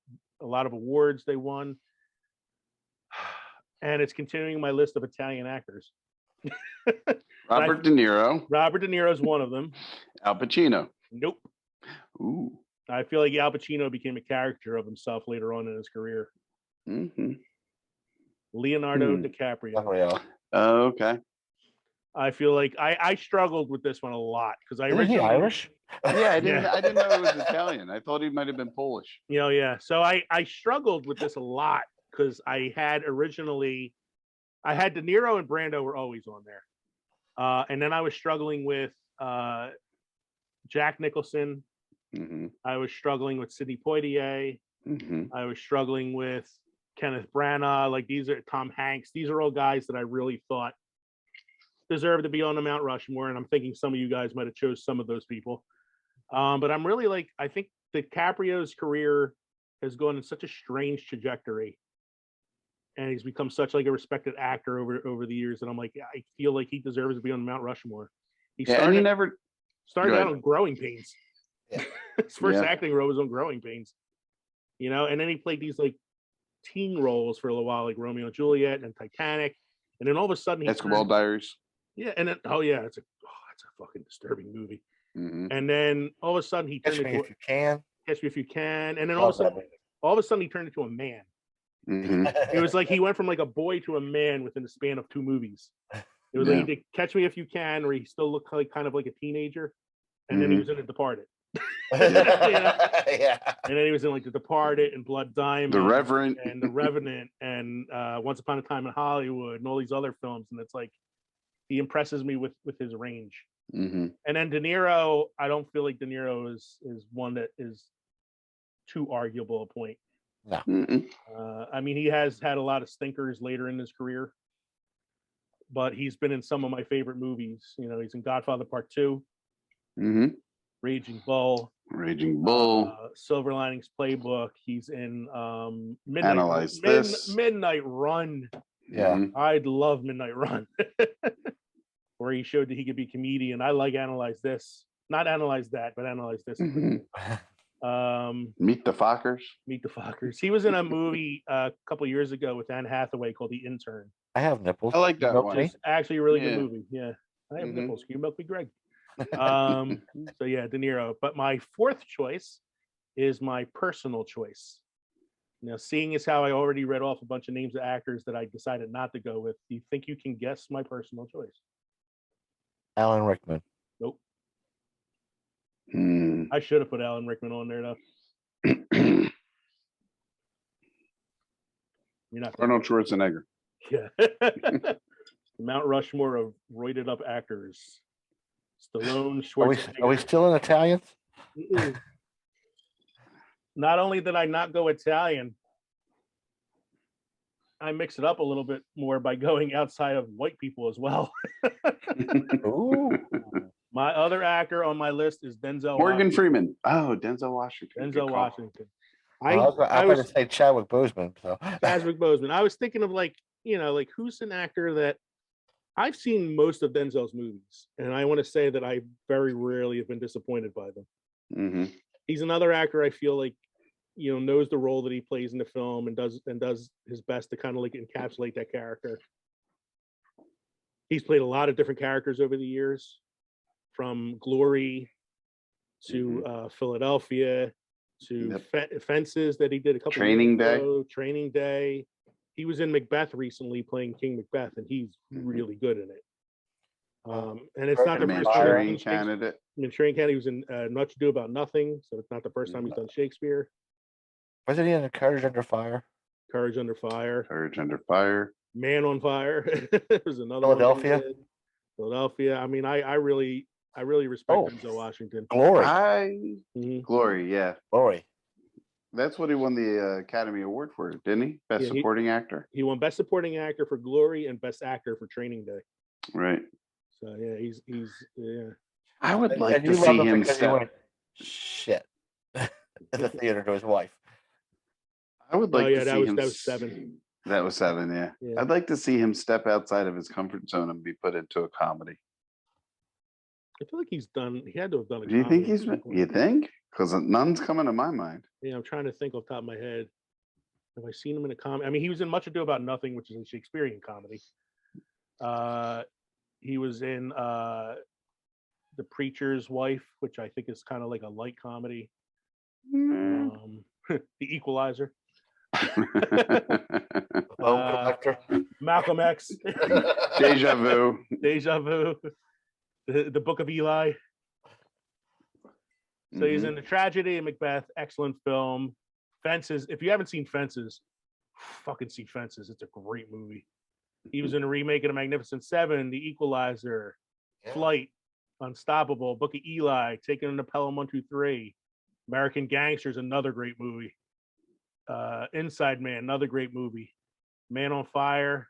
a lot of awards they won. And it's continuing my list of Italian actors. Robert De Niro, Robert De Niro is one of them. Al Pacino. Nope. Ooh. I feel like Al Pacino became a character of himself later on in his career. Mm-hmm. Leonardo DiCaprio. Unreal. Oh, okay. I feel like I struggled with this one a lot because I Isn't he originally Irish? Yeah, I didn't. Yeah. I didn't know it was Italian. I thought he might have been Polish. Yeah. So I struggled with this a lot because I had De Niro and Brando were always on there. And then I was struggling with Jack Nicholson. Mm-hmm. I was struggling with Sidney Poitier. Mm-hmm. I was struggling with Kenneth Branagh. Like, these are Tom Hanks. These are all guys that I really thought deserve to be on the Mount Rushmore. And I'm thinking some of you guys might have chose some of those people. But I'm really like, I think DiCaprio's career has gone in such a strange trajectory. And he's become such like a respected actor over the years. And I'm like, I feel like he deserves to be on Mount Rushmore. He Yeah, and he never. started Go out ahead. on Growing Pains. Yeah. His first Yeah. acting role was on Growing Pains. And then he played these like teen roles for a little while, like Romeo and Juliet and Titanic. And then all of a sudden he Basketball Diaries. yeah, and then it's a fucking disturbing movie. Mm-hmm. And then all of a sudden he turned Catch me into if you can. Catch Me If You Can. And then all of a sudden he turned into a man. Mm-hmm. It was like he went from like a boy to a man within the span of 2 movies. It was like he did Catch Me If You Can, where he still looked like kind of like a teenager, and then he was in The Departed. Yeah. And then he was in like The Departed and Blood Diamond, The Reverend. and The Revenant, and Once Upon a Time in Hollywood, and all these other films. And it's like he impresses me with his range. Mm-hmm. And then De Niro, I don't feel like De Niro is one that is too arguable a point. No. Mm-mm. I mean, he has had a lot of stinkers later in his career, but he's been in some of my favorite movies. He's in Godfather Part 2, Mm-hmm. Raging Bull, Raging Bull. Silver Linings Playbook. He's in Analyze This. Midnight Run. Yeah. Mhm. I'd love Midnight Run, where he showed that he could be a comedian. I like Analyze This, not Analyze That, but Analyze This. Mhm. Um, Meet the Fockers. Meet the Fockers. He was in a movie a couple years ago with Anne Hathaway called The Intern. I have nipples. I like that Milk one. me? It's actually a really good Yeah. movie. Yeah, I have Mhm. nipples. Can you milk me, Greg? So yeah, De Niro. But my fourth choice is my personal choice. Now, seeing as how I already read off a bunch of names of actors that I decided not to go with, do you think you can guess my personal choice? Alan Rickman. Nope. Hmm. I should have put Alan Rickman on there though. You're not. Arnold Schwarzenegger. Yeah. Mount Rushmore of roided up actors. Stallone, Schwarzenegger. Are we still in Italians? Mm-mm. Not only did I not go Italian, I mix it up a little bit more by going outside of white people as well. Ooh. My other actor on my list is Denzel Morgan Washington. Freeman. Oh, Denzel Washington. Good Denzel call. Washington. I was going to say Chadwick Boseman. So. Chadwick Boseman. I was thinking of like who's an actor that I've seen most of Denzel's movies, and I want to say that I very rarely have been disappointed by them. Mm-hmm. He's another actor I feel like knows the role that he plays in the film and does his best to kind of like encapsulate that character. He's played a lot of different characters over the years, from Glory to Philadelphia to Fences that he did a couple Training years Day. ago, Training Day. He was in Macbeth recently playing King Macbeth, and he's really good in it. And it's not the first time. Manchurian Candidate. Manchurian Candidate. He was in Much Ado About Nothing, so it's not the first time he's done Shakespeare. Wasn't he in Courage Under Fire? Courage Under Fire. Courage Under Fire. Man on Fire. There's another Philadelphia. one that he did. Philadelphia. I mean, I really respect Denzel Washington. Glory. Mhm. Glory, yeah. Glory. That's what he won the Academy Award for, didn't he? Best Yeah, supporting actor. He won Best Supporting Actor for Glory and Best Actor for Training Day. Right. So yeah, he's yeah. I would like And to you see love him him because he step. went shit in the theater to his wife. I would like yeah, to that see was- him. that was 7. That was 7. Yeah. Yeah. I'd like to see him step outside of his comfort zone and be put into a comedy. I feel like he's done. He had to have done a Do you think comedy at he's? some point. You think? Because none's coming to my mind. Yeah, I'm trying to think off the top of my head. Have I seen him in a comedy? I mean, he was in Much Ado About Nothing, which is a Shakespearean comedy. He was in The Preacher's Wife, which I think is kind of like a light comedy. The Equalizer. Bone collector. Malcolm X. Deja vu. Deja Vu. The Book of Eli. So he's Mhm. in The Tragedy and Macbeth. Excellent film. Fences. If you haven't seen Fences, fucking see Fences. It's a great movie. He was in a remake of The Magnificent Seven, The Equalizer, Yeah. Flight, Unstoppable, Book of Eli, Taking an Pelham 1, 2, 3, American Gangsters, another great movie. Inside Man, another great movie. Man on Fire,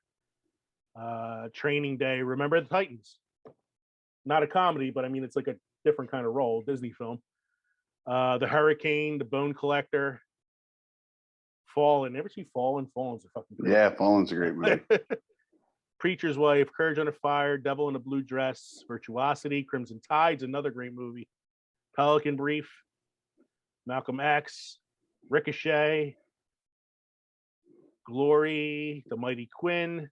Training Day, Remember the Titans. Not a comedy, but I mean, it's like a different kind of role, Disney film. The Hurricane, The Bone Collector, Fallen. Never see Fallen? Fallen's a fucking great Yeah, Fallen's a great movie. Preacher's Wife, Courage Under Fire, Devil in a Blue Dress, Virtuosity, Crimson Tides, another great movie. Pelican Brief, Malcolm X, Ricochet, Glory, The Mighty Quinn.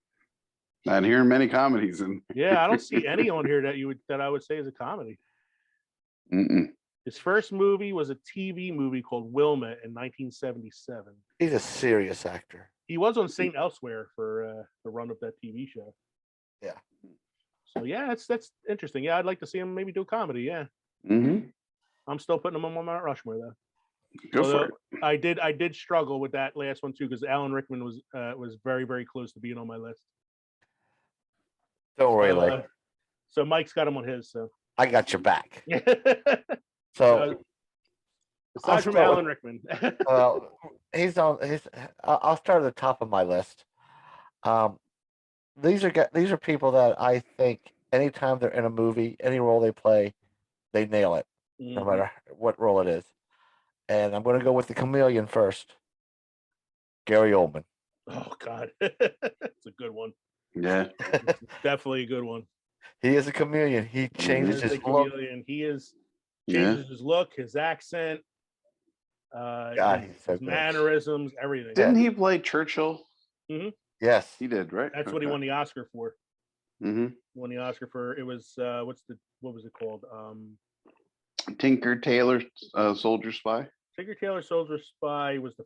Not hearing many comedies in. Yeah, I don't see any on here that I would say is a comedy. Mm-mm. His first movie was a TV movie called Wilma in 1977. He's a serious actor. He was on Saint Elsewhere for the run of that TV show. Yeah. So yeah, that's interesting. Yeah, I'd like to see him maybe do a comedy. Yeah, Mm-hmm. I'm still putting him on Mount Rushmore though. Go for Although it. I did struggle with that last one too because Alan Rickman was very very close to being on my list. Don't worry, Lee. So Mike's got him on his. So I got your back. So So aside from start Alan Rickman, he's on. I'll start at the top of my list. These are people that I think anytime they're in a movie, any role they play, they nail it, no matter what role it is. And I'm going to go with the chameleon first. Gary Oldman. Oh God, it's a good one. Yeah. Definitely a good one. He is a chameleon. He changes his look. He is Yeah. changes his look, his accent, God, he's so his good. mannerisms, everything. Didn't he play Churchill? Yes. He did, right? That's what he won the Oscar for. Mm-hmm. He won the Oscar for it was what was it called? Tinker Tailor Soldier Spy. Tinker Tailor Soldier Spy was the.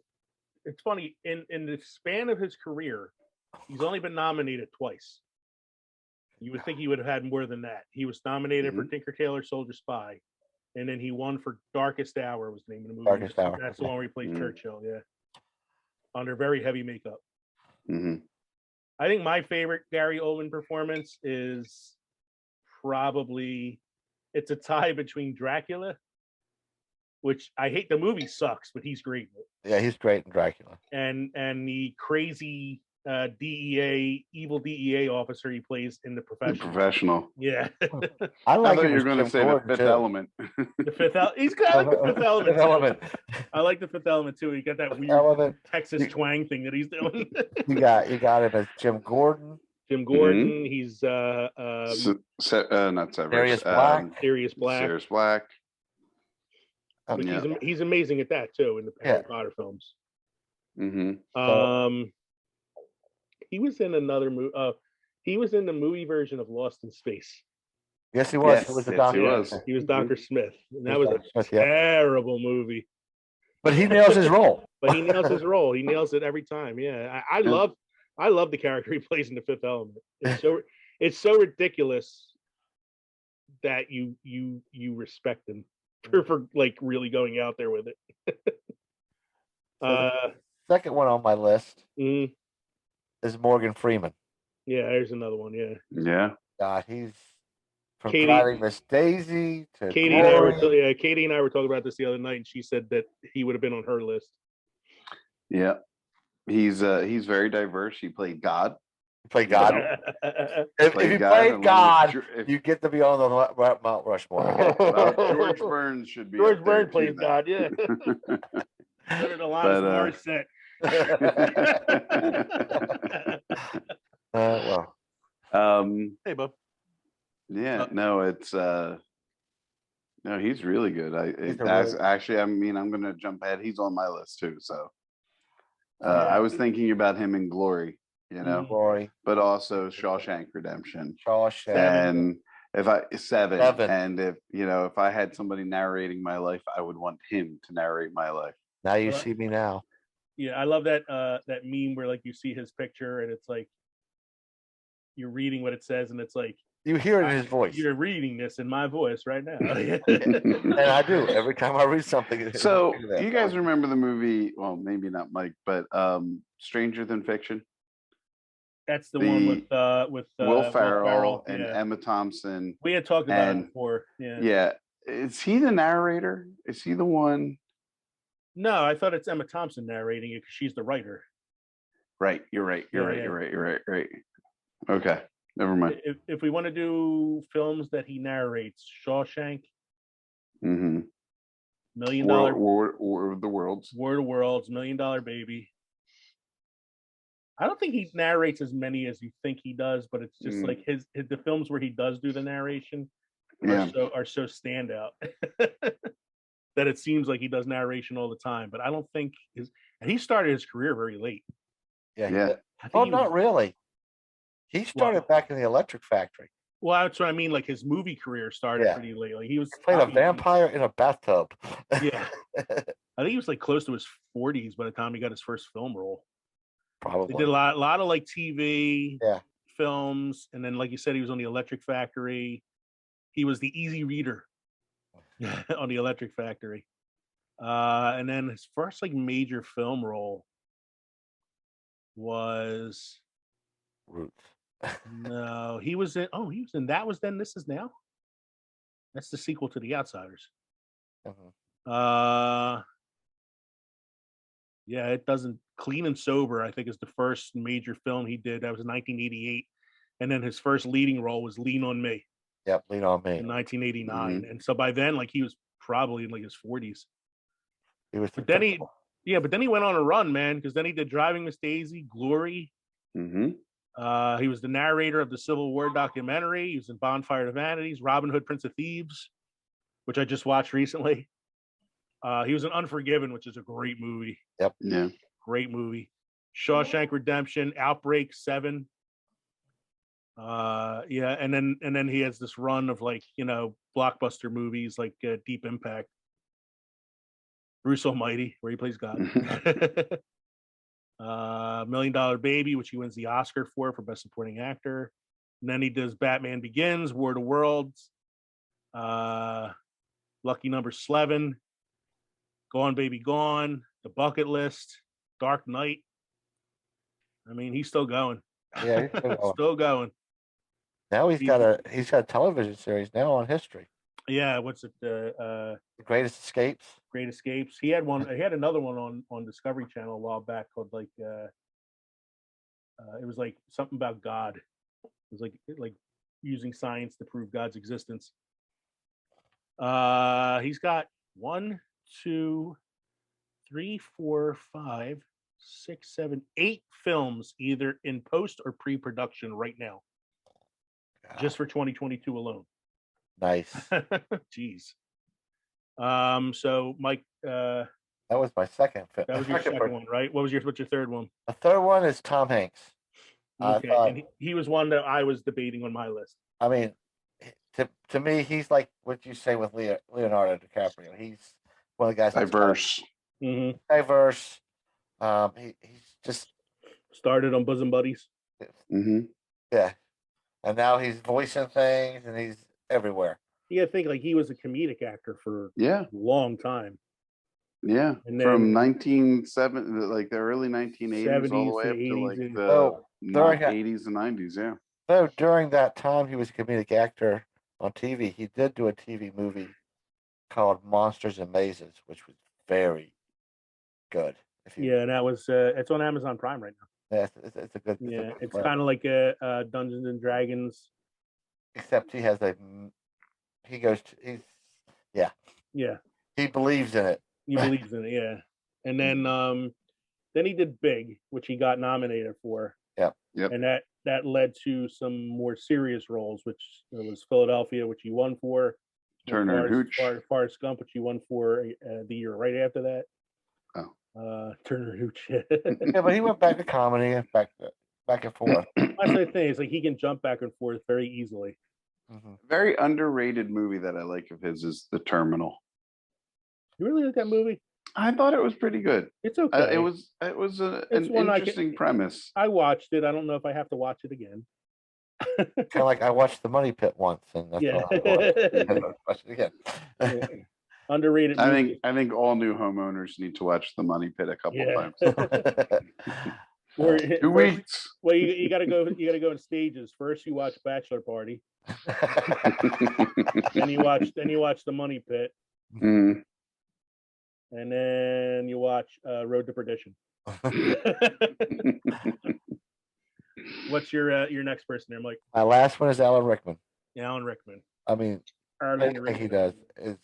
It's funny in the span of his career, he's only been nominated twice. You would think he would have had more than that. He was nominated for Tinker Tailor Soldier Spy, and then he won for Darkest Hour was the name of the movie. Darkest Hour. That's the one where he played Churchill. Yeah, under very heavy makeup. Mm-hmm. I think my favorite Gary Oldman performance is probably it's a tie between Dracula, which I hate. The movie sucks, but he's great. Yeah, he's great in Dracula. And the crazy evil DEA officer he plays in The Professional. Professional. Yeah, I I like thought him you were as going to Jim say Gordon, the Fifth too. Element. the Fifth Element. I like the Fifth Element. Fifth too. Element. I like the Fifth Element too. He got that weird Element. Texas twang thing that he's doing. You got him as Jim Gordon. Jim Gordon. He's not Severus. Sirius Black. Sirius Black. Sirius Black. Which Yeah. he's amazing at that too in the Harry Potter films. Mm-hmm. He was in another movie. He was in the movie version of Lost in Space. Yes, he was. Yes, he was the yes, doctor. he was. He was Dr. Smith, and that He was was Dr. a Smith, yeah. terrible movie. But he nails his role. But he nails his role. He nails it every time. Yeah, I love the character he plays in The Fifth Element. It's so ridiculous that you respect him for like really going out there with it. Second one on my list mm, is Morgan Freeman. yeah, there's another one. Yeah, Yeah. God, he's from Katie- Driving Miss Daisy to Katie Glory. and I were talking about this the other night, and she said that he would have been on her list. Yeah. He's very diverse. He played God. Play God. know, If played you God play along with God, Ge- if- you get to be on the Mount Rushmore. well, George Burns should be George up there Burns plays too. God, yeah. So did Alanis But Morissette. Well, Hey, Bob. yeah, no, it's no, he's really good. He's a really- Actually, I mean, I'm gonna jump ahead. He's on my list too. So Yeah. I was thinking about him in Glory, Glory, but also Shawshank Redemption. Shawshank. And if I seven, Seven. and if I had somebody narrating my life, I would want him to narrate my life. Now you Well, see me now. Yeah, I love that that meme where like you see his picture and it's like you're reading what it says and it's like You hear it in his voice. you're reading this in my voice right now. And I do every time I read something. So you guys remember the movie? Well, maybe not Mike, but Stranger Than Fiction. That's the one with Will Ferrell and yeah. Emma Thompson. We had talked about it and- before. Yeah. Yeah, is he the narrator? Is he the one? No, I thought it's Emma Thompson narrating it because she's the writer. Right, you're right. You're Yeah, right. yeah. You're right. Okay, never mind. If we want to do films that he narrates, Shawshank, Mm-hmm. $1 Million, War The Worlds. of Worlds, $1 Million Baby. I don't think he narrates as many as you think he does, but it's just like the films where he does do the narration are so standout that it seems like he does narration all the time. But I don't think he started his career very late. Yeah. I think Oh, he not was, really. He started back in the Electric Factory. well, that's what I mean. Like his movie career started Yeah. pretty late. Like he was He played a obviously- vampire in a bathtub. Yeah, I think he was like close to his 40s by the time he got his first film role. Probably. He did a lot of like TV films, and then like you said, he was on the Electric Factory. He was the easy reader on the Electric Factory. And then his first like major film role was Roots. no, he was in That Was Then, This Is Now. That's the sequel to The Outsiders. Mhm. Yeah, it doesn't. Clean and Sober, I think, is the first major film he did. That was in 1988. And then his first leading role was Lean on Me Yep, Lean on Me. in 1989. And so by then, like he was probably in like his 40s. He was. But then he went on a run, man, because then he did Driving Miss Daisy, Glory. Mm-hmm. He was the narrator of the Civil War documentary. He was in Bonfire of Vanities, Robin Hood, Prince of Thieves, which I just watched recently. He was in Unforgiven, which is a great movie. Yep. Yeah. Great movie. Shawshank Redemption, Outbreak, Seven. And then he has this run of like blockbuster movies like Deep Impact, Bruce Almighty, where he plays God. $1 Million Baby, which he wins the Oscar for Best Supporting Actor. And then he does Batman Begins, War of the Worlds, Lucky Number 11, Gone Baby Gone, The Bucket List, Dark Knight. I mean, he's still going. Yeah, he's still going. Still going. Now he's got a television series now on history. Yeah, what's it? The Greatest Escapes. Great Escapes. He had another one on Discovery Channel a while back called like it was like something about God. It was like using science to prove God's existence. He's got 1, 2, 3, 4, 5, 6, 7, 8 films either in post or pre-production right now, just for 2022 alone. Nice. Jeez. So Mike, That was my second film. that was your second one, right? What's your third one? The third one is Tom Hanks. Okay, and he was one that I was debating on my list. I mean, to me, he's like what you say with Leonardo DiCaprio. He's one of the guys that's Diverse. diverse. He's just Started on Bosom Buddies. Mm-hmm. yeah, and now he's voicing things and he's everywhere. Yeah, I think like he was a comedic actor for Yeah. a long time. Yeah. And From then 1970, like the early 1980s, all the 70s way to up to 80s, like and- the So, during 80s and 90s. Yeah. So during that time, he was a comedic actor on TV. He did do a TV movie called Monsters and Mazes, which was very good. Yeah, and that was it's on Amazon Prime right now. Yeah, it's a good. Yeah, it's flick. kind of like a Dungeons and Dragons. Except he has a. He goes. Yeah. Yeah, He believes in it. he believes in it. Yeah, and then he did Big, which he got nominated for. Yep. And that led to some more serious roles, which was Philadelphia, which he won for. Turner and Hooch. Forrest Gump, which he won for the year right after that. Oh. Turner and Hooch. Yeah, but he went back to comedy, back and forth. That's the thing. It's like he can jump back and forth very easily. Mm-hmm. Very underrated movie that I like of his is The Terminal. You really like that movie? I thought it was pretty good. It's okay. It was an interesting premise. I watched it. I don't know if I have to watch it again. Kind of like I watched The Money Pit once, and that's all I watched it again. Yeah. Underrated movie. I think all new homeowners need to watch The Money Pit a couple times. Or 2 weeks. Well, you gotta go in stages. First you watch Bachelor Party. then you watch The Money Pit. Mm. And then you watch Road to Perdition. What's your next person there, Mike? My last one is Alan Rickman. Alan Rickman. I mean, everything he does is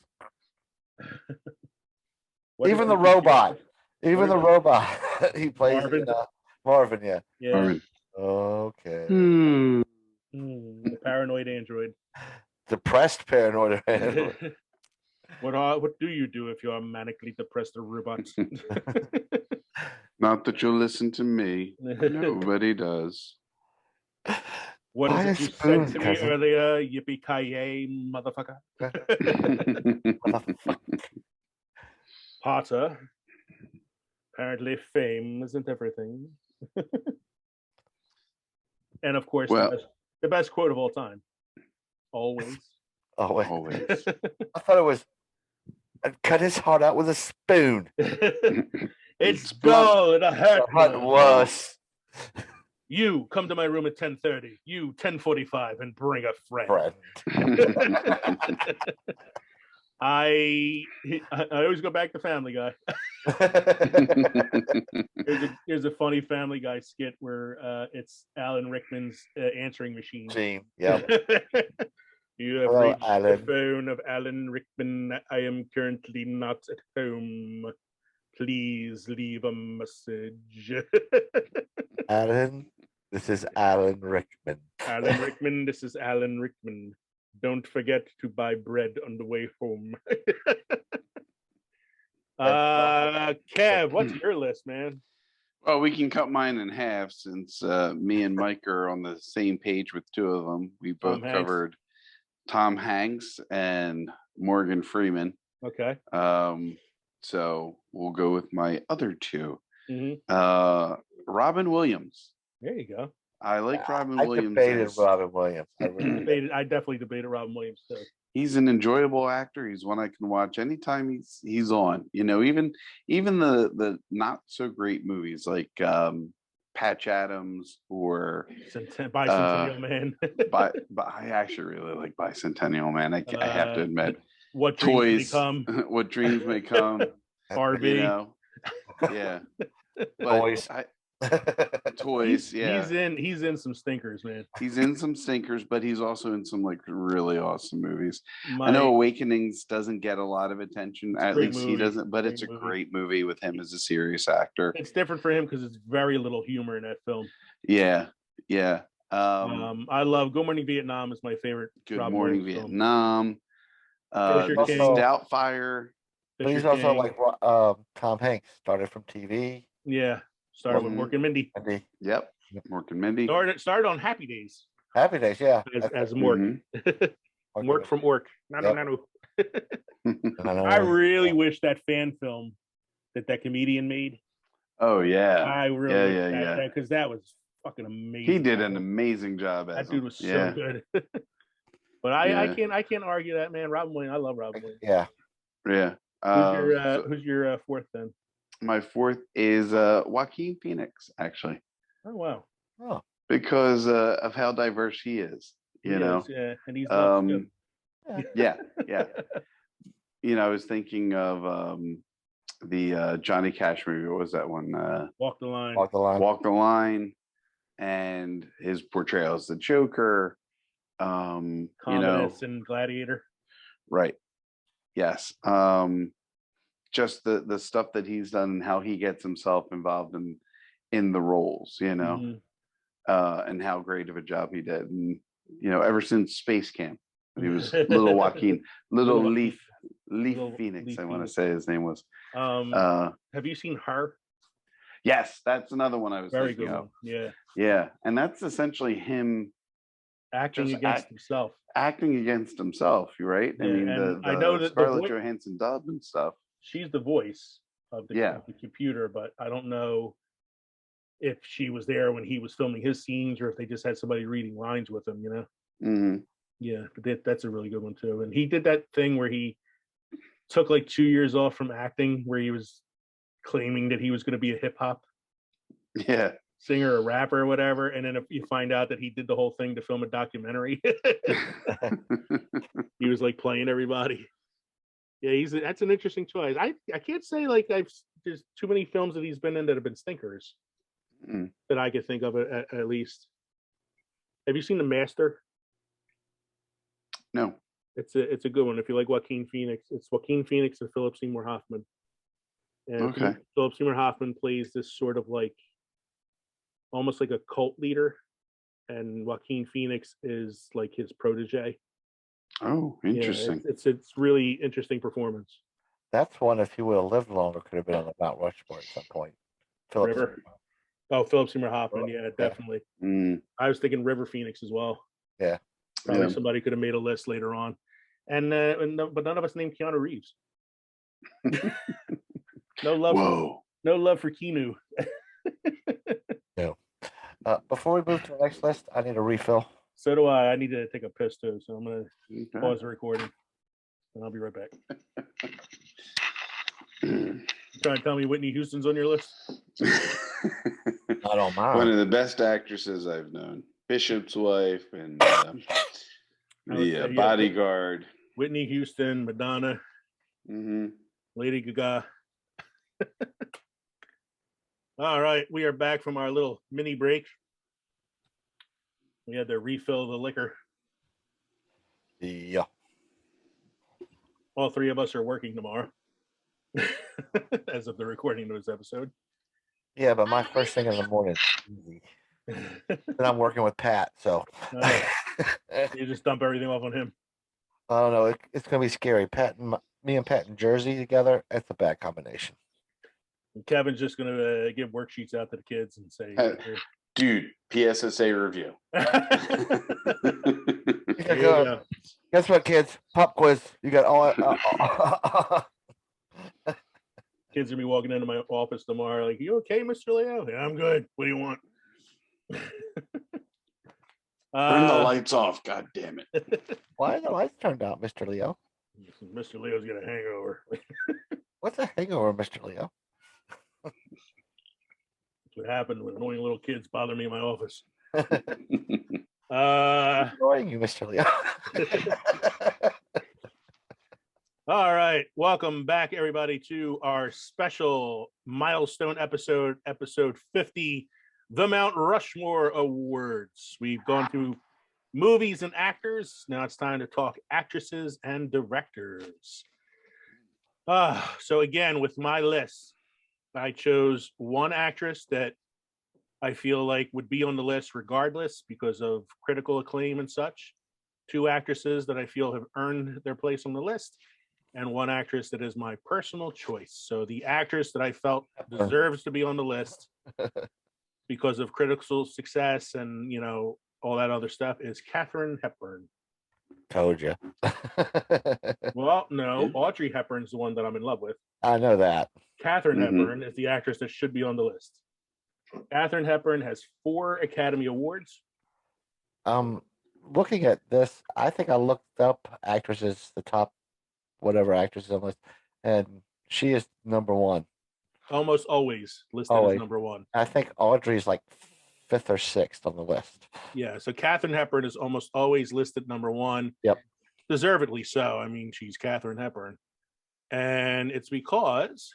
Even the robot. Even the robot he plays Marvin. Marvin, yeah. Yeah. Okay. The paranoid android. Depressed paranoid android. What do you do if you're manically depressed robot? Not that you'll listen to me. Nobody does. What is it you said to me earlier? Yippee-ki-yay, motherfucker. Potter. Apparently fame isn't everything. And of course, the best quote of all time. Always. Always. I thought it was, I'd cut his heart out with a spoon. It's going to hurt worse. You come to my room at 10:30. You 10:45 and bring a friend. I always go back to Family Guy. There's a funny Family Guy skit where it's Alan Rickman's answering machine. Yeah. You have reached the phone of Alan Rickman. I am currently not at home. Please leave a message. Alan, this is Alan Rickman. Alan Rickman, this is Alan Rickman. Don't forget to buy bread on the way home. Kev, what's your list, man? Well, we can cut mine in half since me and Mike are on the same page with two of them. We both covered Tom Hanks and Morgan Freeman. Okay. So we'll go with my other two. Mm-hmm. Robin Williams. There you go. I like Robin Williams. I debated Robin Williams. I definitely debated Robin Williams too. He's an enjoyable actor. He's one I can watch anytime he's on. You know, even the not so great movies like Patch Adams or Bicentennial Man. But I actually really like Bicentennial Man. I have to admit. What dreams may come. What dreams may come. Barbie. You know, yeah. But toys, yeah. He's in some stinkers, man. He's in some stinkers, but he's also in some like really awesome movies. I know Awakenings doesn't get a lot of attention, at least he doesn't, but it's a great movie with him as a serious actor. It's different for him because it's very little humor in that film. Yeah. I love Good Morning Vietnam is my favorite. Good Morning Vietnam. Doubtfire. But he's also like Tom Hanks, started from TV. Yeah. Started with Mork and Mindy. Yep. Mork and Mindy. Started on Happy Days. Happy Days, yeah. As Mork. Mork from Ork. Nanu. I really wish that fan film that comedian made. Oh yeah. I really wish because that was fucking amazing. He did an amazing job as that dude was so good. But I can't argue that, man. Robin Williams, I love Robin Williams. Yeah. Who's your fourth then? My fourth is Joaquin Phoenix, actually. Oh wow! Oh, because of how diverse he is, you know. Yeah, and he's yeah. You know, I was thinking of Johnny Cash movie. What was that one? Walk the line. Walk the line. Walk the Line, and his portrayal as the Joker. Commodus and Gladiator. Right. Yes. Just the stuff that he's done and how he gets himself involved in the roles, Mhm. And how great of a job he did. And, ever since Space Camp, he was little Joaquin, little Leaf Phoenix, Leaf I want to Phoenix. say his name was. Have you seen Her? Yes, that's another one I was Very thinking good of. one. Yeah. Yeah. And that's essentially him Acting Just against himself. acting against himself, right? Yeah, I mean, and the I know that the Scarlett voice, Johansson dub and stuff. she's the voice of the, Yeah. of the computer, but I don't know if she was there when he was filming his scenes or if they just had somebody reading lines with him, Hmm. Yeah, but that's a really good one too. And he did that thing where he took like 2 years off from acting, where he was claiming that he was going to be a hip hop Yeah. singer or rapper or whatever. And then if you find out that he did the whole thing to film a documentary, he was like playing everybody. Yeah, that's an interesting choice. I can't say like there's too many films that he's been in that have been stinkers that I could think of at least. Have you seen The Master? No. It's a good one if you like Joaquin Phoenix. It's Joaquin Phoenix and Philip Seymour Hoffman. And Okay. Philip Seymour Hoffman plays this sort of like almost like a cult leader, and Joaquin Phoenix is like his protege. Oh, interesting. Yeah, it's really interesting performance. That's one, if he would have lived longer, could have been on the Mount Rushmore at some point. River. Oh, Philip Seymour Hoffman. Yeah, definitely. I was thinking River Phoenix as well. Yeah. Probably somebody could have made a list later on. But none of us named Keanu Reeves. No love. Whoa. No love for Keanu. No. Before we move to the next list, I need a refill. So do I. I need to take a piss too, so I'm gonna pause the recording, and I'll be right back. Trying to tell me Whitney Houston's on your list? I don't mind. One of the best actresses I've known. Bishop's wife and the Bodyguard. Whitney Houston, Madonna, Lady Gaga. All right, we are back from our little mini break. We had to refill the liquor. Yeah. All three of us are working tomorrow, as of the recording of this episode. Yeah, but my first thing in the morning is easy. And I'm working with Pat, so you just dump everything off on him. I don't know. It's gonna be scary. Me and Pat in Jersey together. It's a bad combination. And Kevin's just gonna give worksheets out to the kids and say, "Dude, PSSA review." Guess what, kids? Pop quiz. You got all. Kids are gonna be walking into my office tomorrow, like, "You okay, Mr. Leo?" "Yeah, I'm good. What do you want?" Turn the lights off. God damn it! Why are the lights turned out, Mr. Leo? Mr. Leo's got a hangover. What's a hangover, Mr. Leo? That's what happened when annoying little kids bother me in my office. Annoying you, Mr. Leo. All right, welcome back, everybody, to our special milestone episode 50, the Mount Rushmore Awards. We've gone through movies and actors. Now it's time to talk actresses and directors. So again, with my list, I chose one actress that I feel like would be on the list regardless because of critical acclaim and such. Two actresses that I feel have earned their place on the list, and one actress that is my personal choice. So the actress that I felt deserves to be on the list because of critical success and, all that other stuff is Katharine Hepburn. Told you. Well, no, Audrey Hepburn's the one that I'm in love with. I know that. Katharine Hepburn is the actress that should be on the list. Katharine Hepburn has 4 Academy Awards. Looking at this, I think I looked up actresses, the top whatever actresses on the list, and she is number 1. Almost always listed as number 1. I think Audrey's like 5th or 6th on the list. Yeah, so Katharine Hepburn is almost always listed number 1. Yep. Deservedly so. I mean, she's Katharine Hepburn. And it's because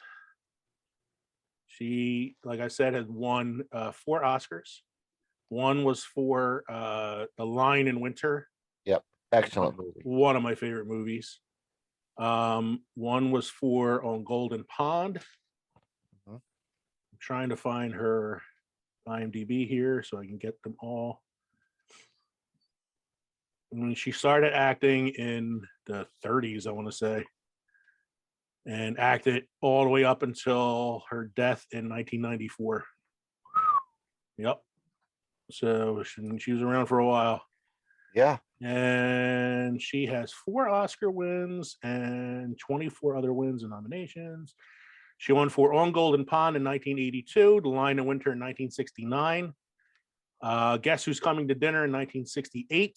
She, like I said, had won 4 Oscars. One was for The Lion in Winter. Yep. Excellent movie. One of my favorite movies. One was for On Golden Pond. Mhm. I'm trying to find her IMDb here so I can get them all. When she started acting in the 30s, I want to say, and acted all the way up until her death in 1994. Yep. So she was around for a while. Yeah. And she has 4 Oscar wins and 24 other wins and nominations. She won for On Golden Pond in 1982, The Lion in Winter in 1969, Guess Who's Coming to Dinner in 1968.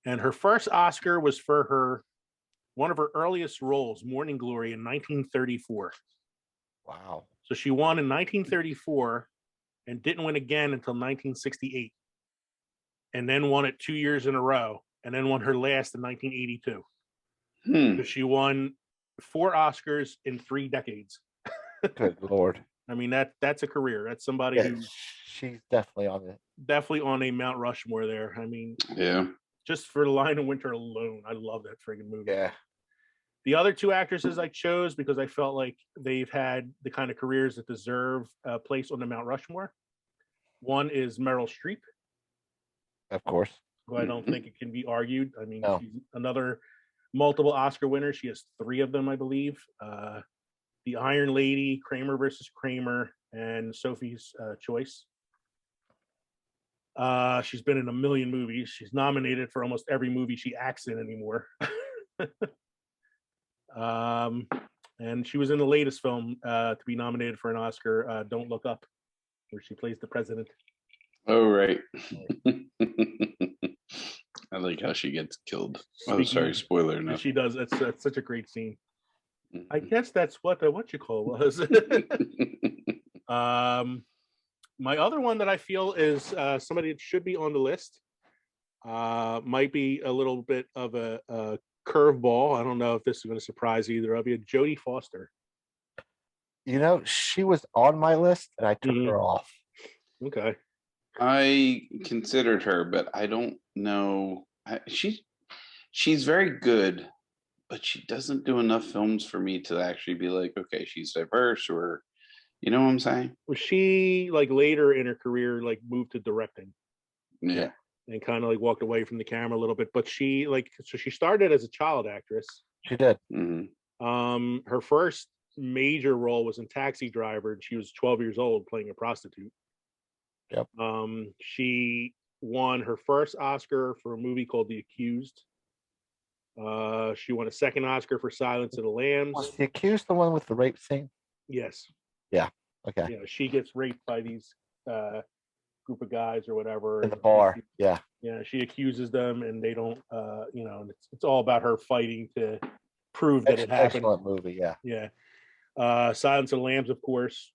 And her first Oscar was for one of her earliest roles, Morning Glory, in 1934. Wow. So she won in 1934 and didn't win again until 1968. And then won it 2 years in a row, and then won her last in 1982. So she won 4 Oscars in 3 decades. Good Lord. I mean, that's a career. That's somebody Yeah, who she's definitely on it. definitely on a Mount Rushmore there. I mean, Yeah. just for The Lion in Winter alone, I love that friggin' movie. Yeah. The other 2 actresses I chose because I felt like they've had the kind of careers that deserve a place on the Mount Rushmore. One is Meryl Streep, Of course. who I don't think it can be argued. I mean, No. she's another multiple Oscar winner. She has 3 of them, I believe. The Iron Lady, Kramer versus Kramer, and Sophie's Choice. She's been in a million movies. She's nominated for almost every movie she acts in anymore. And she was in the latest film to be nominated for an Oscar, Don't Look Up, where she plays the president. Oh, right. I like how she gets killed. Sorry, spoiler. No. She does. That's such a great scene. I guess that's what you call was. My other one that I feel is somebody that should be on the list. Might be a little bit of a curveball. I don't know if this is going to surprise either of you. Jodie Foster. You know, she was on my list and I took her off. Okay. I considered her, but I don't know. She's very good, but she doesn't do enough films for me to actually be like, okay, she's diverse, or you know what I'm saying? Was she like later in her career like moved to directing? Yeah. And kind of like walked away from the camera a little bit, but she she started as a child actress. She did. Her first major role was in Taxi Driver, and she was 12 years old playing a prostitute. Yep. She won her first Oscar for a movie called The Accused. She won a second Oscar for Silence of the Lambs. Was The Accused the one with the rape scene? Yes. Yeah. Okay. Yeah, she gets raped by these group of guys or whatever in the bar. Yeah. Yeah, she accuses them, and they don't. It's all about her fighting to prove that it happened. Excellent movie. Yeah. Yeah. Silence of the Lambs, of course.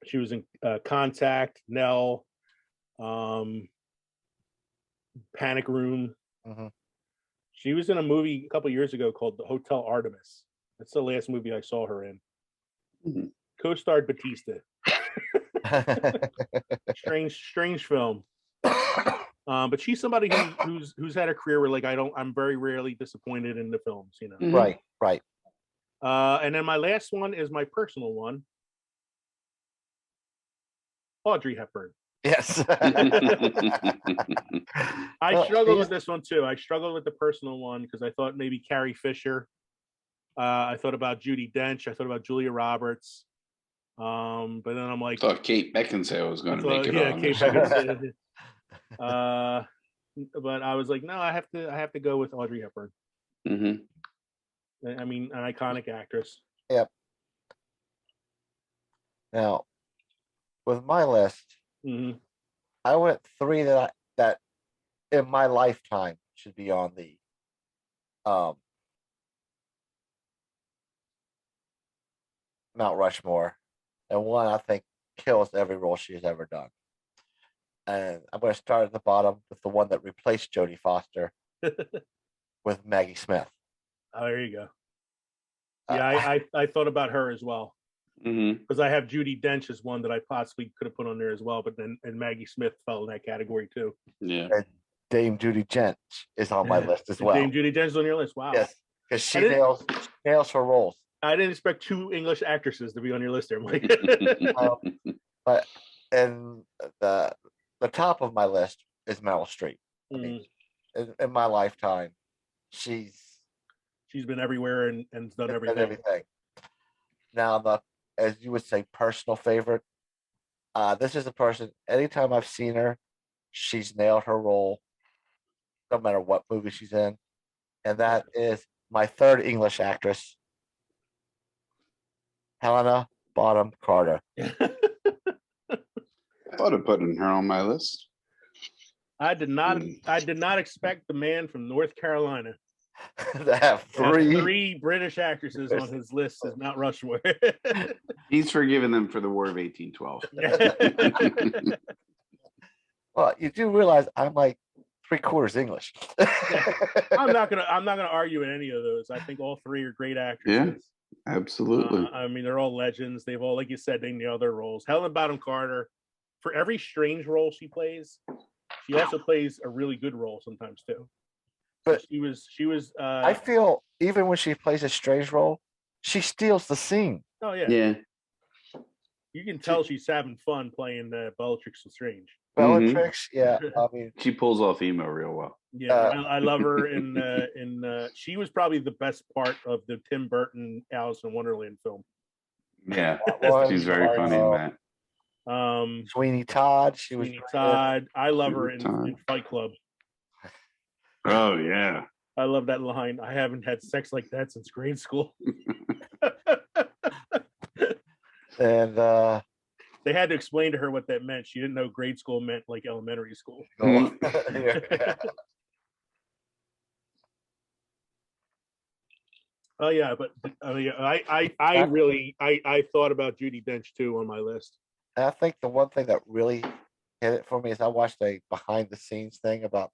She was in Contact, Nell, Panic Room. She was in a movie a couple years ago called The Hotel Artemis. That's the last movie I saw her in. Co-starred Batista. strange film. But she's somebody who's had a career where like I'm very rarely disappointed in the films, you know. Right. And then my last one is my personal one. Audrey Hepburn. Yes. I struggled with this one too. I struggled with the personal one because I thought maybe Carrie Fisher. I thought about Judi Dench. I thought about Julia Roberts. But then I'm like, I thought Kate Beckinsale was going to make it. Yeah, Kate Beckinsale. But I was like, no, I have to go with Audrey Hepburn. I mean, an iconic actress. Yep. Now, with my list, I went 3 that in my lifetime should be on the Mount Rushmore, and one I think kills every role she has ever done. And I'm going to start at the bottom with the one that replaced Jodie Foster with Maggie Smith. Oh, there you go. Yeah, I thought about her as well. because I have Judi Dench as one that I possibly could have put on there as well, but then and Maggie Smith fell in that category too. Yeah. And Dame Judi Dench is on my list as well. Dame Judi Dench is on your list. Wow. Yes, because she nails her roles. I didn't expect 2 English actresses to be on your list there, Mike. But and the top of my list is Meryl Streep. I mean, in my lifetime, she's been everywhere and done everything. Now, as you would say, personal favorite. This is a person. Anytime I've seen her, she's nailed her role, no matter what movie she's in, and that is my third English actress, Helena Bonham Carter. I thought of putting her on my list. I did not expect the man from North Carolina to have three British actresses on his list as Mount Rushmore. He's forgiven them for the War of 1812. Well, you do realize I'm like 3/4 English. I'm not gonna argue with any of those. I think all 3 are great actresses. Yeah, absolutely. I mean, they're all legends. They've all, like you said, they nail their roles. Helen Bonham Carter, for every strange role she plays, she also plays a really good role sometimes too. But she was. I feel even when she plays a strange role, she steals the scene. Oh yeah. Yeah. You can tell she's having fun playing Bellatrix Lestrange. Bellatrix, yeah. I mean, she pulls off emo real well. Yeah, I love her. She was probably the best part of the Tim Burton Alice in Wonderland film. Yeah, she's very funny in that. Sweeney Todd. Sweeney Todd. I love her in Fight Club. Oh yeah. I love that line. I haven't had sex like that since grade school. And they had to explain to her what that meant. She didn't know grade school meant like elementary school. Oh yeah, but I really thought about Judi Dench too on my list. And I think the one thing that really hit it for me is I watched a behind the scenes thing about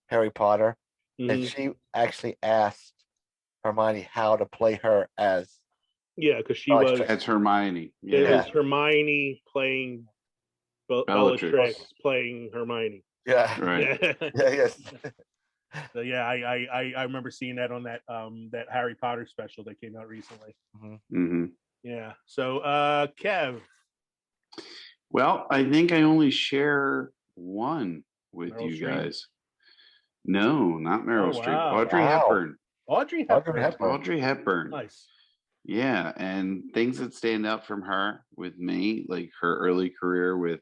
Harry Potter, and she actually asked Hermione how to play her as. Yeah, because she was as Hermione. Yeah. It was Hermione playing Bellatrix playing Hermione. Yeah. Right. Yes. So yeah, I remember seeing that on that that Harry Potter special that came out recently. Yeah. So Kev. Well, I think I only share one with Meryl you guys. No, not Meryl Streep. Audrey Hepburn. Audrey Hepburn. Nice. Yeah, and things that stand out from her with me, like her early career with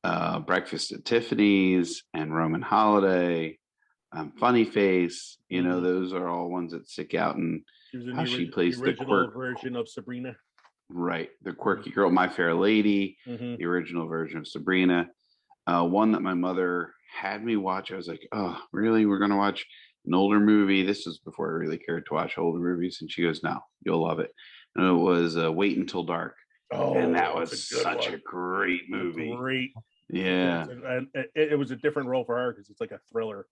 Breakfast at Tiffany's and Roman Holiday, Funny Face. You know, those are all ones that stick out, and how she plays the quirk version of Sabrina. Right, the quirky girl, My Fair Lady, the original version of Sabrina. One that my mother had me watch. I was like, oh, really? We're going to watch an older movie? This was before I really cared to watch older movies. And she goes, no, you'll love it. And it was Wait Until Dark. Oh, and that was such a great movie. Great. Yeah. It was a different role for her because it's like a thriller.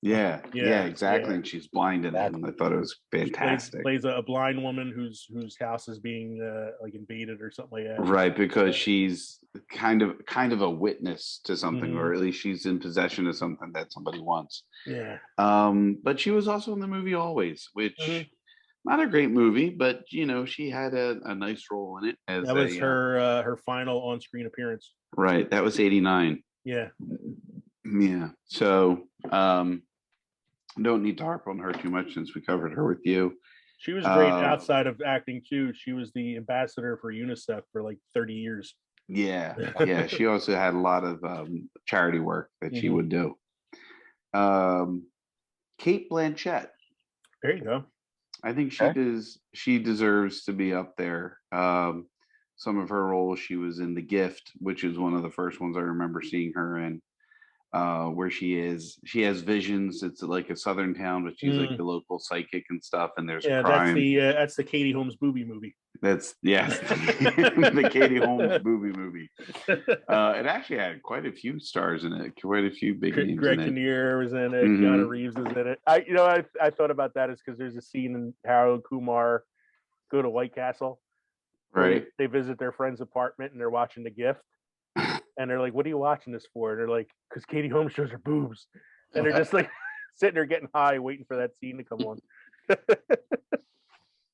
Yeah, exactly. Yeah. And she's blind in it, and I thought it was fantastic. She plays a blind woman whose house is being like invaded or something like that. Right, because she's kind of a witness to something, or at least she's in possession of something that somebody wants. Yeah. But she was also in the movie Always, which not a great movie, but you know, she had a nice role in it. That was her final on-screen appearance. Right, that was 89. Yeah. Yeah. So don't need to harp on her too much since we covered her with you. She was great outside of acting too. She was the ambassador for UNICEF for like 30 years. Yeah. Yeah. She also had a lot of charity work that she would do. Cate Blanchett. There you go. I think she deserves to be up there. Some of her roles, she was in The Gift, which is one of the first ones I remember seeing her in. Where she has visions. It's like a southern town, but she's like the local psychic and stuff. And there's crime. That's the Katie Holmes booby movie. That's the Katie Holmes booby movie. It actually had quite a few stars in it, quite a few big names. Greg in it. Kinnear was in it. Keanu Reeves is in it. I thought about that is because there's a scene in Harold Kumar go to White Castle. where Right. they visit their friend's apartment and they're watching The Gift. And they're like, "What are you watching this for?" And they're like, "Because Katie Holmes shows her boobs." And they're just like sitting there getting high, waiting for that scene to come on.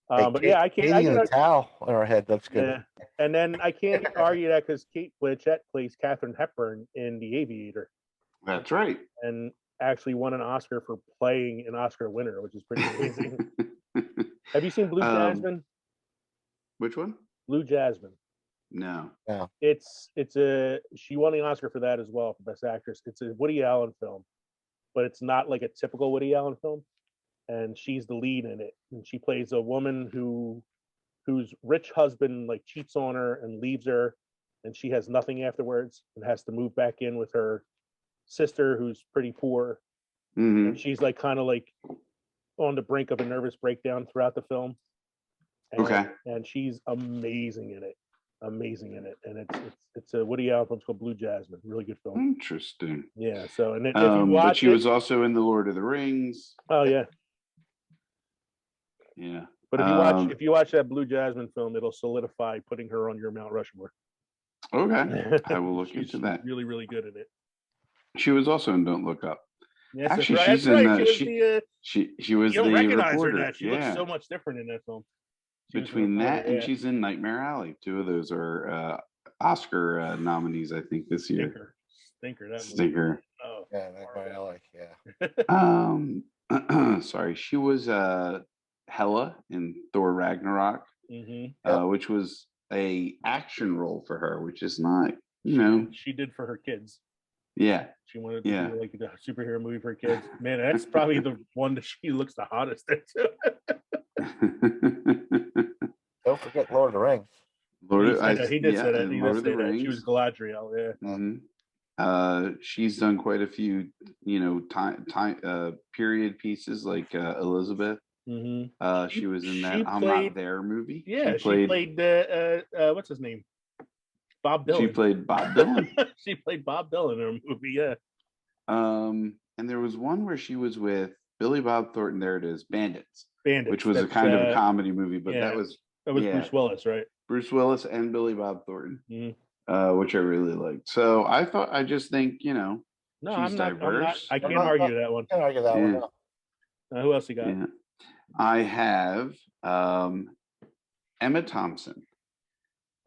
But yeah, I can't. Katie and a towel on her head. That's good. Yeah. And then I can't argue that because Kate Blanchett plays Katharine Hepburn in The Aviator. That's right. And actually won an Oscar for playing an Oscar winner, which is pretty amazing. Have you seen Blue Jasmine? Which one? Blue Jasmine. No. She won the Oscar for that as well for Best Actress. It's a Woody Allen film, but it's not like a typical Woody Allen film. And she's the lead in it. And she plays a woman whose rich husband like cheats on her and leaves her, and she has nothing afterwards and has to move back in with her sister who's pretty poor. Mm-hmm. And she's like kind of like on the brink of a nervous breakdown throughout the film. And she's amazing in it. And it's a Woody Allen film called Blue Jasmine. Really good film. Interesting. Yeah. So and if you watch but she was also in the Lord of the Rings. Oh yeah. Yeah. But if you watch that Blue Jasmine film, it'll solidify putting her on your Mount Rushmore. Okay. I will look into that. Really, really good in it. She was also in Don't Look Up. Yes, actually, right. she's in she was the you don't recognize reporter. her. That she looks so much different in that film. Between that and she's in Nightmare Alley. Two of those are Oscar nominees, I think, this year. Stinker. Oh, yeah, Nightmare Alley. Yeah. Sorry, she was Hela in Thor Ragnarok, which was a action role for her, which is not, she did for her kids. Yeah. She wanted to do like a superhero movie for her kids. Man, that's probably the one that she looks the hottest in too. Don't forget Lord of the Rings. He did say that. He did say that. She was Galadriel. Yeah. She's done quite a few, time period pieces like Elizabeth. She was in that I'm Not There movie. Yeah, she played what's his name? Bob Dylan. She played Bob Dylan. She played Bob Dylan in a movie. Yeah. And there was one where she was with Billy Bob Thornton. There it is, Bandits, which was a kind of a comedy movie, but that was Bruce Willis, right? Bruce Willis and Billy Bob Thornton, which I really liked. So I just think no, she's diverse. I can't argue that one. Can't argue that one. No. Who else you got? Yeah. I have Emma Thompson.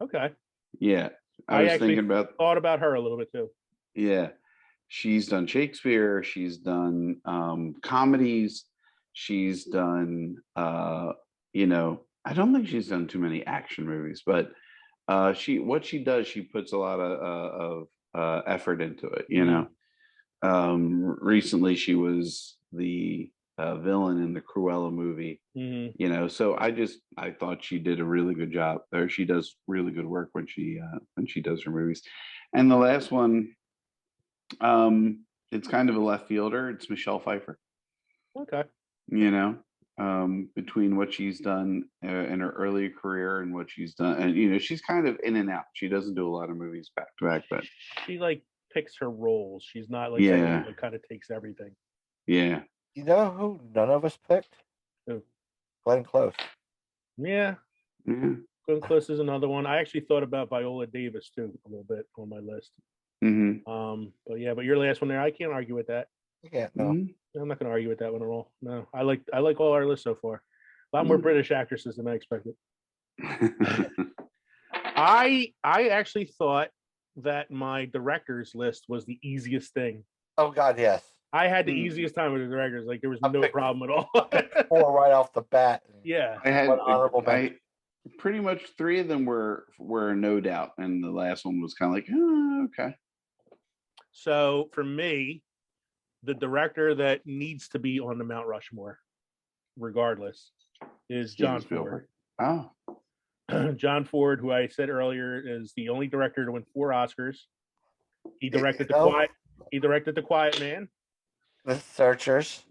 Okay. Yeah, I was thinking thought about her a little bit too. Yeah, she's done Shakespeare. She's done comedies. She's done I don't think she's done too many action movies, but she puts a lot of effort into it. Recently she was the villain in the Cruella movie. So I thought she did a really good job, or she does really good work when she does her movies. And the last one, it's kind of a left fielder. It's Michelle Pfeiffer. Okay. Between what she's done in her early career and what she's done, and she's kind of in and out. She doesn't do a lot of movies back to back, but she like picks her roles. She's not like someone that kind of takes everything. Yeah. You know who none of us picked? Who? Glenn Close. Yeah. Glenn Close is another one. I actually thought about Viola Davis too a little bit on my list. But your last one there, I can't argue with that. Yeah, no. I'm not going to argue with that one at all. No, I like all our lists so far. A lot more British actresses than I expected. I actually thought that my directors list was the easiest thing. Oh God, yes. I had the easiest time with the directors. Like there was no problem at all. 4 right off the bat. Yeah. I had pretty much 3 of them were no doubt, and the last one was kind of like, okay. So for me, the director that needs to be on the Mount Rushmore, regardless, is John Ford. Oh. John Ford, who I said earlier is the only director to win 4 Oscars. He directed The Quiet Man. The Searchers.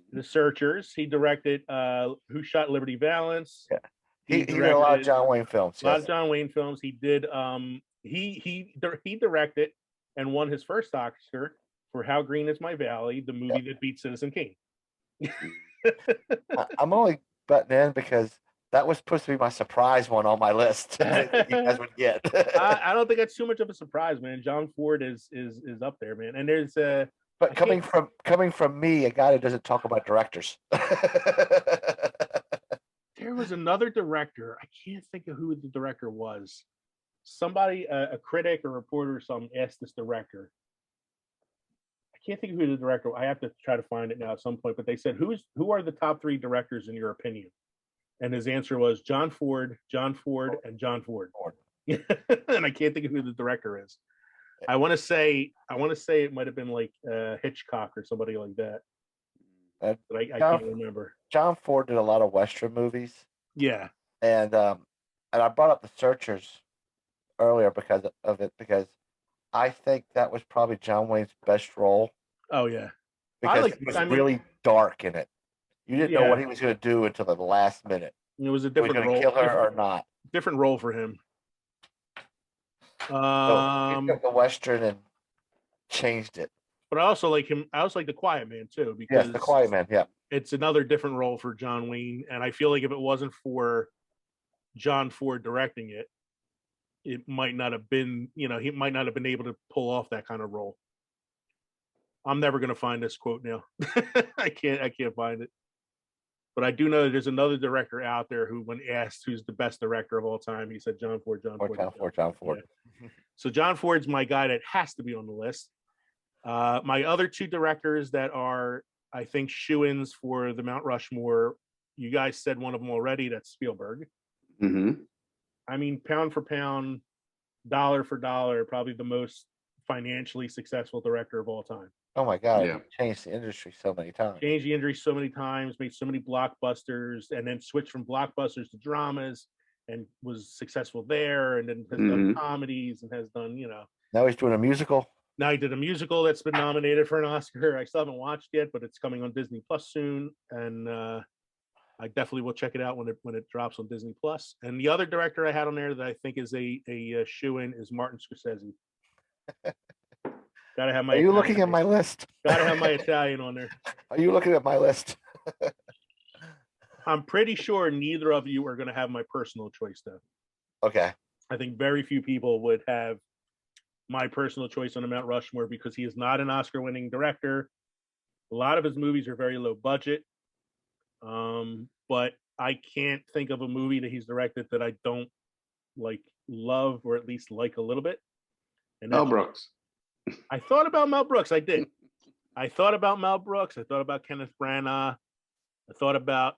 He directed Who Shot Liberty Valance. Yeah. He did a lot of John Wayne films. A lot of John Wayne films. He did he directed and won his first Oscar for How Green Is My Valley, the movie that beat Citizen Kane. I'm only butting in because That was supposed to be my surprise one on my list. That you guys would get. I don't think that's too much of a surprise, man. John Ford is up there, man. And there's But coming from me, a guy that doesn't talk about directors. there was another director. I can't think of who the director was. Somebody, a critic or reporter or something, asked this director. I can't think of who the director. I have to try to find it now at some point. But they said, who are the top 3 directors in your opinion? And his answer was John Ford, and John Ford. And I can't think of who the director is. I want to say it might have been like Hitchcock or somebody like that. But I can't remember. John Ford did a lot of Western movies. Yeah. And I brought up The Searchers earlier because of it, because I think that was probably John Wayne's best role. Oh yeah. Because it was really dark in it. You didn't know what he was going to do until the last minute. It was a different role. Kill her or not? Different role for him. So he took the Western and changed it. But I also like him. I also like The Quiet Man too, because The Quiet Man. Yeah, it's another different role for John Wayne, and I feel like if it wasn't for John Ford directing it, it might not have been. He might not have been able to pull off that kind of role. I'm never going to find this quote now. I can't find it. But I do know that there's another director out there who, when asked who's the best director of all time, he said John Ford. John Ford. Yeah. So John Ford's my guy that has to be on the list. My other 2 directors that are, I think, shoo-ins for the Mount Rushmore, you guys said one of them already, that's Spielberg. Mm-hmm. I mean, pound for pound, dollar for dollar, probably the most financially successful director of all time. Oh my God! Yeah. Changed the industry so many times. Made so many blockbusters, and then switched from blockbusters to dramas, and was successful there. And then has done comedies and has done, Now he's doing a musical. Now he did a musical that's been nominated for an Oscar. I still haven't watched yet, but it's coming on Disney Plus soon, and I definitely will check it out when it drops on Disney Plus. And the other director I had on there that I think is a shoo-in is Martin Scorsese. Gotta have my. Are you looking at my list? Gotta have my Italian on there. Are you looking at my list? I'm pretty sure neither of you are going to have my personal choice, though. Okay. I think very few people would have my personal choice on the Mount Rushmore because he is not an Oscar-winning director. A lot of his movies are very low budget, but I can't think of a movie that he's directed that I don't love, or at least like a little bit. And Mel Brooks. I thought about Mel Brooks. I did. I thought about Mel Brooks. I thought about Kenneth Branagh. I thought about,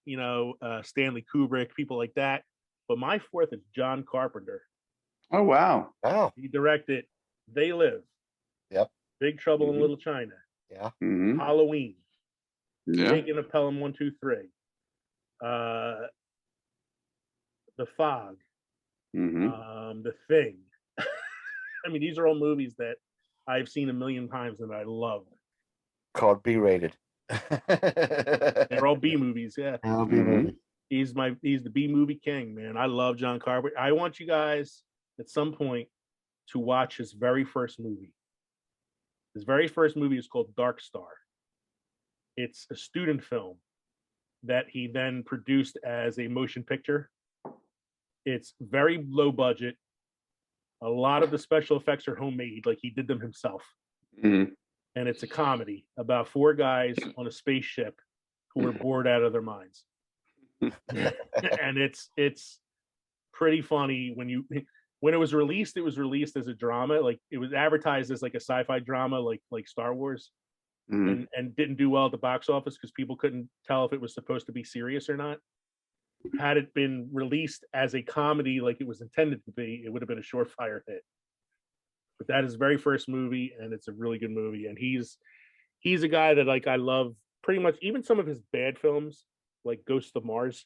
Stanley Kubrick, people like that. But my 4th is John Carpenter. Oh, wow. Wow. He directed They Live. Yep. Big Trouble in Little China. Yeah. Mm-hmm. Halloween. Yeah. Taking a Pelham 1, 2, 3. The Fog. Mm-hmm. The Thing. I mean, these are all movies that I've seen a million times and I love. Called B-rated. They're all B movies, yeah. Mm-hmm. He's the B movie king, man. I love John Carpenter. I want you guys at some point to watch his very first movie. His very first movie is called Dark Star. It's a student film that he then produced as a motion picture. It's very low budget. A lot of the special effects are homemade, like he did them himself. Mm-hmm. And it's a comedy about 4 guys on a spaceship who are bored out of their minds. And it's pretty funny when it was released as a drama. Like, it was advertised as like a sci-fi drama, like Star Wars, and didn't do well at the box office because people couldn't tell if it was supposed to be serious or not. Had it been released as a comedy like it was intended to be, it would have been a surefire hit. But that is his very first movie, and it's a really good movie. And he's a guy that I love pretty much. Even some of his bad films, like Ghost of Mars,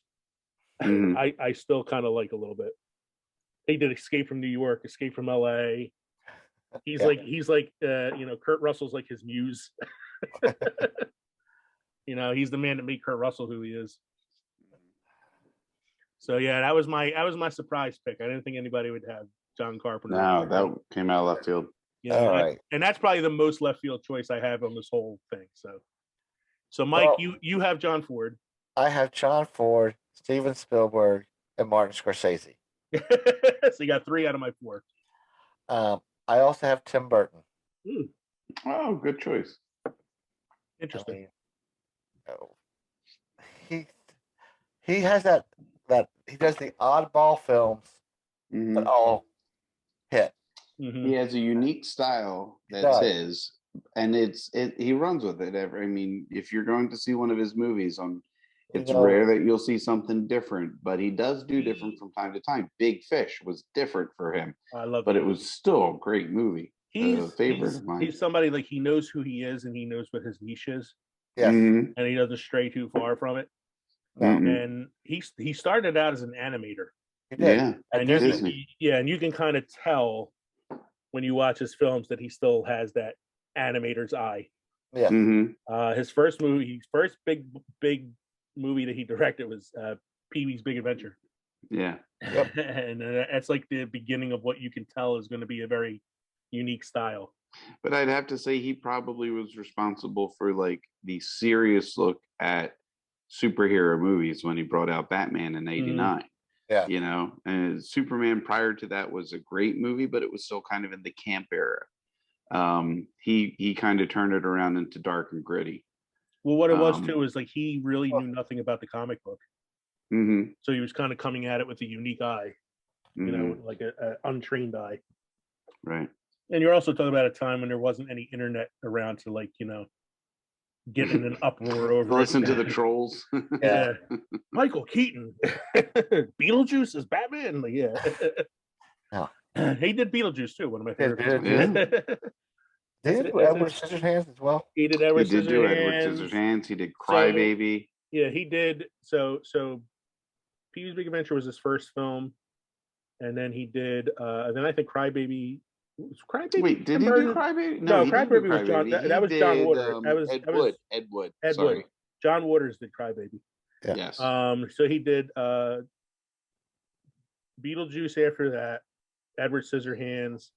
I still kind of like a little bit. He did Escape from New York, Escape from LA. He's like Kurt Russell's like his muse. He's the man that made Kurt Russell who he is. So yeah, that was my surprise pick. I didn't think anybody would have John Carpenter. No, that came out of left field. All right. And that's probably the most left field choice I have on this whole thing. So Mike, you have John Ford. I have John Ford, Steven Spielberg, and Martin Scorsese. So you got 3 out of my 4. I also have Tim Burton. Oh, good choice. Interesting. I mean, oh, he has that he does the oddball films that all hit. He has a unique style that's does. his, and he runs with it. I mean, if you're going to see one of his movies it's rare that you'll see something different, but he does do different from time to time. Big Fish was different for him, I love but it. it was still a great movie. A favorite of mine. He's somebody like he knows who he is and he knows what his niche is. Yes. And he doesn't stray too far from it. No. And he started out as an animator. He did. Yeah. And you can kind of tell when you watch his films that he still has that animator's eye. Yeah. His first big movie that he directed was Pee-wee's Big Adventure. Yeah. Yep. And that's like the beginning of what you can tell is going to be a very unique style. But I'd have to say he probably was responsible for like the serious look at superhero movies when he brought out Batman in '89. Yeah. You know, and Superman prior to that was a great movie, but it was still kind of in the camp era. He kind of turned it around into dark and gritty. Well, what it was too is like he really knew nothing about the comic book. So he was kind of coming at it with a unique eye, you know, like an untrained eye. Right. And you're also talking about a time when there wasn't any internet around to like, you know, get in an uproar over listen to the trolls. Yeah. Michael Keaton. Beetlejuice is Batman. Like, yeah. No. He did Beetlejuice too, one of my favorite Did he do Edward Scissorhands as well? He did Edward Scissorhands. Do Edward Scissorhands. He did Crybaby. Yeah, he did. So Pee-wee's Big Adventure was his first film. And then he did then I think Crybaby. Wait, did he do Crybaby? No, Crybaby was John. That was John Waters. Ed Wood. Ed Wood. John Waters did Crybaby. Yeah. Yes. So he did Beetlejuice after that. Edward Scissorhands.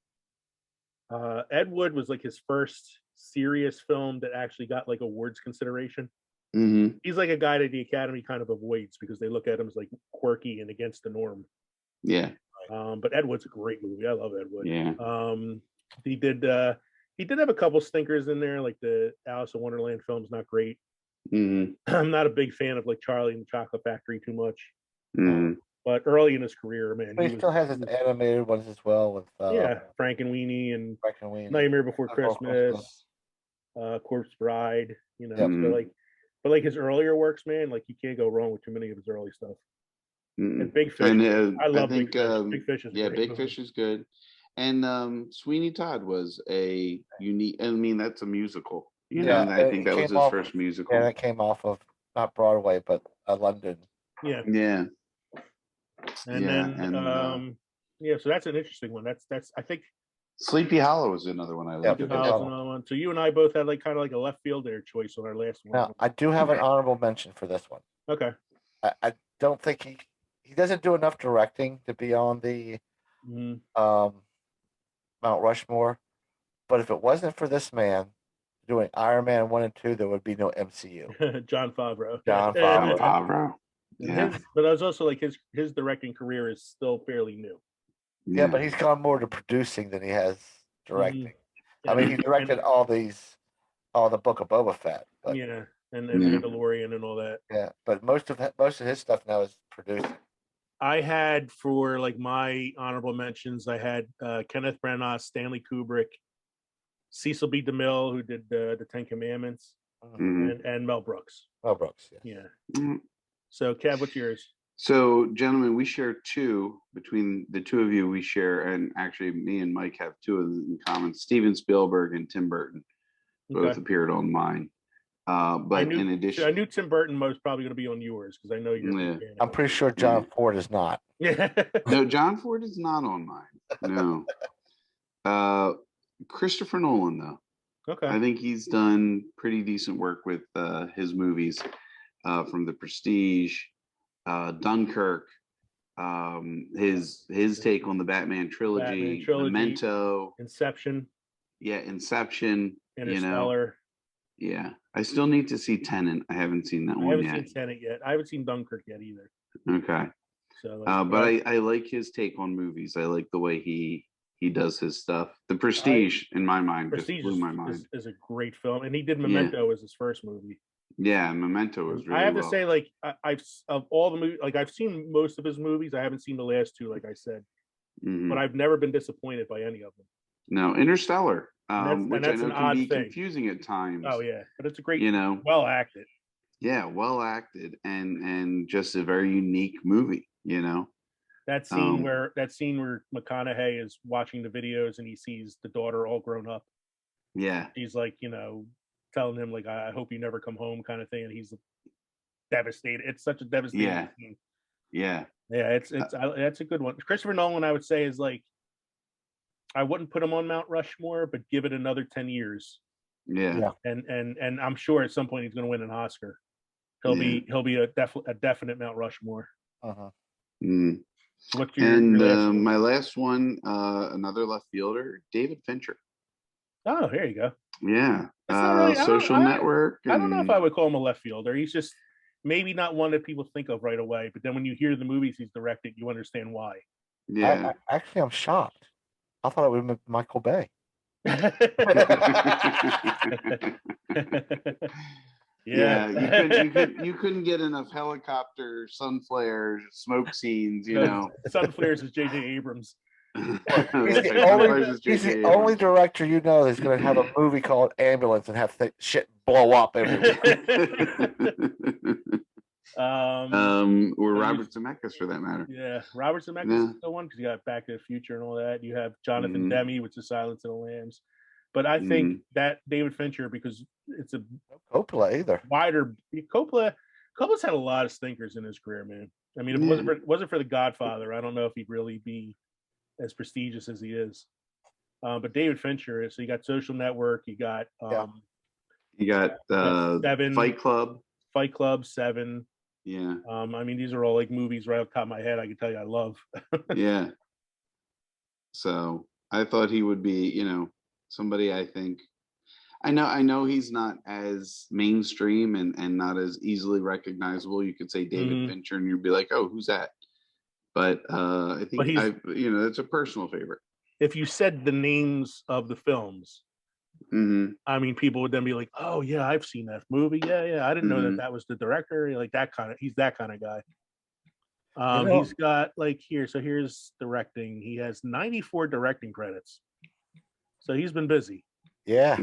Ed Wood was like his first serious film that actually got like awards consideration. He's like a guy that the Academy kind of avoids because they look at him as like quirky and against the norm. Yeah. But Ed Wood's a great movie. I love Ed Wood. Yeah. He did have a couple stinkers in there, like the Alice in Wonderland film's not great. I'm not a big fan of like Charlie and the Chocolate Factory too much. But early in his career, man, he still has his animated ones as well with Frankenweenie and Nightmare Before Christmas, Corpse Bride. You know, so but like his earlier works, man, like you can't go wrong with too many of his early stuff. And Big Fish, I love Big Fish. Big Fish is Big Fish is good. And Sweeney Todd was a unique. I mean, that's a musical. You know, I think that was his first musical. Yeah, it came off of not Broadway, but London. Yeah. Yeah. And then so that's an interesting one. That's I think Sleepy Hollow is another one I love. Sleepy Hollow is another one. So you and I both had like kind of like a left field there choice on our last one. Now I do have an honorable mention for this one. Okay. I don't think he doesn't do enough directing to be on the Mount Rushmore, but if it wasn't for this man doing Iron Man 1 and 2, there would be no MCU. Jon Favreau. Yeah. But I was also like his directing career is still fairly new. Yeah, but he's gone more to producing than he has directing. I mean, he directed all the Book of Boba Fett. But, and Mandalorian and all that. Yeah, but most of his stuff now is producing. I had for like my honorable mentions, I had Kenneth Branagh, Stanley Kubrick, Cecil B. DeMille, who did the Ten Commandments, and Mel Brooks. Mel Brooks, yeah. So, Kev, what's yours? So, gentlemen, we share two between the two of you. We share, and actually, me and Mike have two of them in common: Steven Spielberg and Tim Burton. Both appeared on mine. But in addition, I knew Tim Burton was probably going to be on yours because I know you're. Yeah. I'm pretty sure John Ford is not. No, John Ford is not on mine. No. Christopher Nolan, though. Okay. I think he's done pretty decent work with his movies, from The Prestige, Dunkirk, his take on the Batman trilogy, Memento, Inception. Yeah, Inception. Interstellar. Yeah, I still need to see Tenet. I haven't seen that one yet. I haven't seen Tenet yet. I haven't seen Dunkirk yet either. Okay. So, like, but I like his take on movies. I like the way he does his stuff. The Prestige, in my mind, just Prestige blew my mind. is a great film, and he did Yeah. Memento as his first movie. Yeah, Memento was And really I have to well. say, like, I've of all the movies, like I've seen most of his movies. I haven't seen the last two, like I said, Mhm. but I've never been disappointed by any of them. No, Interstellar, And which I that's know an can odd be thing. confusing at times. Oh yeah, but it's a great, You know, well acted. yeah, well acted and just a very unique movie. You know, That scene where McConaughey is watching the videos and he sees the daughter all grown up. yeah, He's like, telling him like, I hope you never come home, kind of thing, and he's devastated. It's such a devastating yeah, scene. yeah, Yeah, that's a good one. Christopher Nolan, I would say, is like, I wouldn't put him on Mount Rushmore, but give it another 10 years, yeah. and I'm sure at some point he's going to win an Oscar. He'll be a definite Mount Rushmore. Uh-huh. Mm. What's your And last one? my last one, another left fielder, David Fincher. Oh, here you go. Yeah, It's not really, Social Network. I don't know if and- I would call him a left fielder. He's just maybe not one that people think of right away. But then when you hear the movies he's directed, you understand why. Yeah. Actually, I'm shocked. I thought it would have been Michael Bay. Yeah, you couldn't get enough helicopter, sun flares, smoke scenes, you know. Sun flares is J.J. Abrams. He's the only director you know that's going to have a movie called Ambulance and have shit blow up everywhere. Or Robert Zemeckis for that matter. Yeah, Robert Zemeckis is the one because you got Back to the Future and all that. You have Jonathan Demme, which is Silence of the Lambs. But I think that David Fincher, because it's a Coppola either. Wider Coppola's had a lot of stinkers in his career, man. I mean, if it wasn't for The Godfather, I don't know if he'd really be as prestigious as he is. But David Fincher is. So you got Social Network. You got Seven, Fight Club, Seven. Yeah. I mean, these are all like movies right off the top of my head. I can tell you, I love. Yeah. So I thought he would be, somebody I think. I know he's not as mainstream and not as easily recognizable. You could say David Fincher, and you'd be like, "Oh, who's that?" But I think it's a personal favorite. If you said the names of the films, I mean, people would then be like, "Oh yeah, I've seen that movie. Yeah, I didn't know that was the director." Like that kind of, he's that kind of guy. He's got like here's directing. He has 94 directing credits, so he's been busy. Yeah.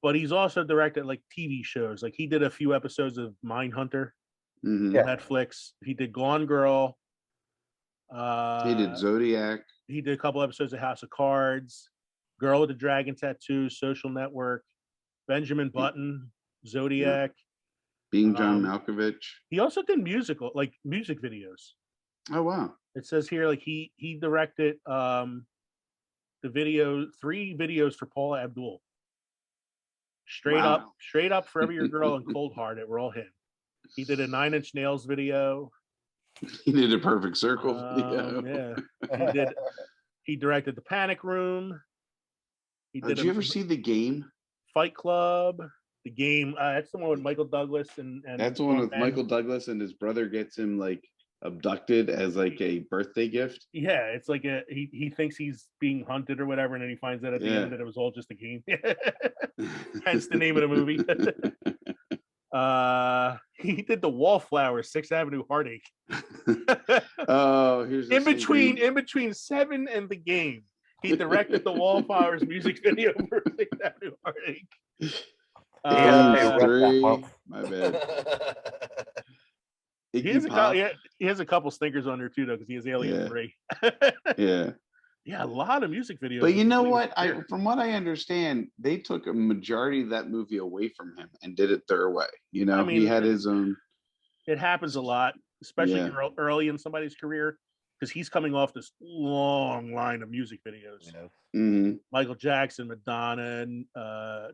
But he's also directed like TV shows. Like he did a few episodes of Mindhunter on Netflix. He did Gone Girl. He did Zodiac. He did a couple episodes of House of Cards, Girl with the Dragon Tattoo, Social Network, Benjamin Button, Zodiac. Being John Malkovich. He also did music videos. Oh wow. It says here like he directed three videos for Paula Abdul. Straight up, Forever Your Girl and Cold Hearted were all him. He did a 9 Inch Nails video. He did a Perfect Circle video. Yeah. He directed The Panic Room. Did you ever see The Game? Fight Club. The Game. That's the one with Michael Douglas and that's the one with Michael Douglas and his brother gets him like abducted as like a birthday gift. Yeah, it's like he thinks he's being hunted or whatever, and then he finds out at the end that it was all just a game. Hence the name of the movie. He did The Wallflowers, 6th Avenue Heartache. Oh, here's in between Seven and The Game. He directed The Wallflowers music video for 6th Avenue Heartache. My bad. He has a couple stinkers on there too, though, because he has Alien 3. Yeah, a lot of music videos. But you know what? From what I understand, they took a majority of that movie away from him and did it their way. I mean, he had his own. It happens a lot, especially early in somebody's career, because he's coming off this long line of music videos. Michael Jackson, Madonna,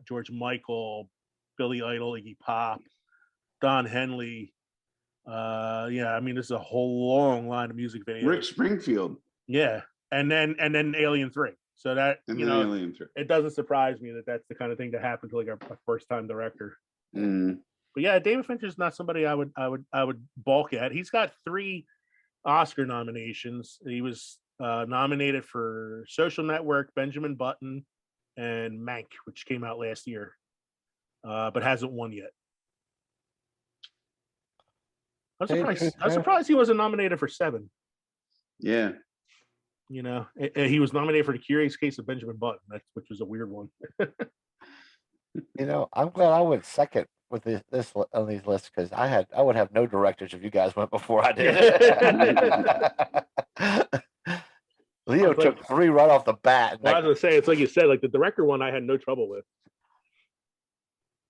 George Michael, Billy Idol, Iggy Pop, Don Henley. I mean, this is a whole long line of music videos. Rick Springfield. Yeah. And then Alien 3. So that, Alien 3. It doesn't surprise me that that's the kind of thing that happened to like a first time director. But yeah, David Fincher is not somebody I would balk at. He's got 3 Oscar nominations. He was nominated for Social Network, Benjamin Button, and Mank, which came out last year, but hasn't won yet. I'm surprised he wasn't nominated for Seven. Yeah. You know, he was nominated for The Curious Case of Benjamin Button, which was a weird one. You know, I'm glad I went second with this on these lists because I would have no directors if you guys went before I did. Leo took 3 right off the bat. Well, I was gonna say, it's like you said, like the director one I had no trouble with.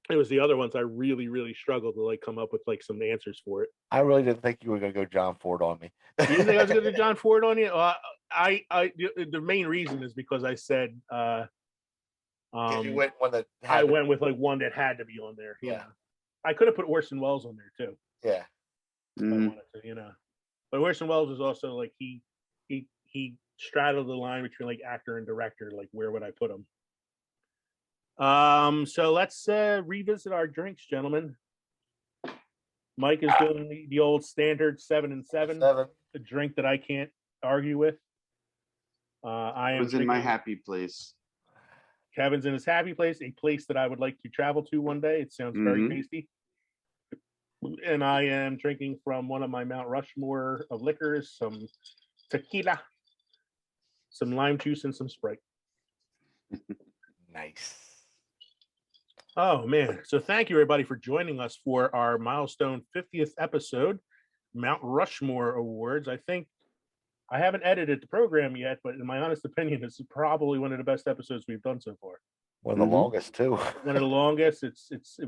It was the other ones I really, really struggled to like come up with like some answers for it. I really didn't think you were gonna go John Ford on me. You didn't think I was gonna do John Ford on you? The main reason is because I said you went one that I went with like one that had to be on there. Yeah. I could have put Orson Welles on there too. Yeah. If I wanted to, you know. But Orson Welles was also like he straddled the line between like actor and director. Like, where would I put him? So let's revisit our drinks, gentlemen. Mike is doing the old standard 7 and 7, a drink that I can't argue with. I am in my happy place. Kevin's in his happy place, a place that I would like to travel to one day. It sounds very tasty. And I am drinking from one of my Mount Rushmore of liquors, some tequila, some lime juice, and some Sprite. Nice. Oh, man. So thank you, everybody, for joining us for our milestone 50th episode, Mount Rushmore Awards. I think I haven't edited the program yet, but in my honest opinion, this is probably one of the best episodes we've done so far. One of the longest, too. One of the longest. It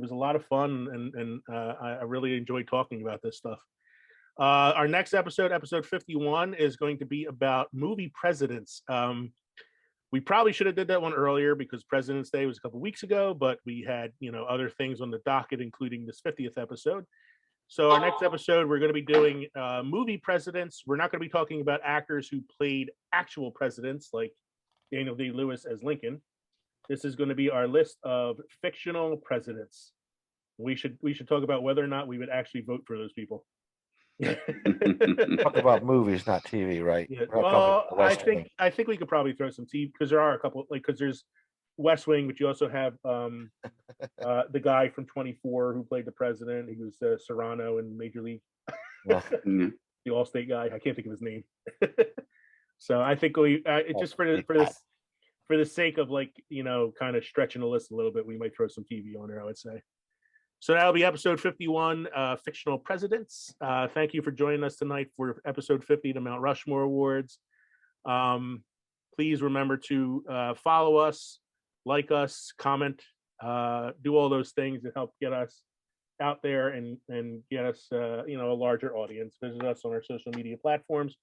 was a lot of fun, and I really enjoyed talking about this stuff. Our next episode, episode 51, is going to be about movie presidents. We probably should have did that one earlier because President's Day was a couple weeks ago, but we had, you know, other things on the docket, including this 50th episode. So our next episode, we're going to be doing movie presidents. We're not going to be talking about actors who played actual presidents like Daniel Day-Lewis as Lincoln. This is going to be our list of fictional presidents. We should talk about whether or not we would actually vote for those people. Talk about movies, not TV, right? Yeah. Well, I think we could probably throw some TV because there are a couple, like, because there's West Wing, but you also have the guy from 24 who played the president. He was Serrano in Major League, the All-State guy. I can't think of his name. So I think we just for the sake of, like, you know, kind of stretching the list a little bit, we might throw some TV on there, I would say. So that'll be episode 51, Fictional Presidents. Thank you for joining us tonight for episode 50, the Mount Rushmore Awards. Please remember to follow us, like us, comment, do all those things that help get us out there and get us, you know, a larger audience. Visit us on our social media platforms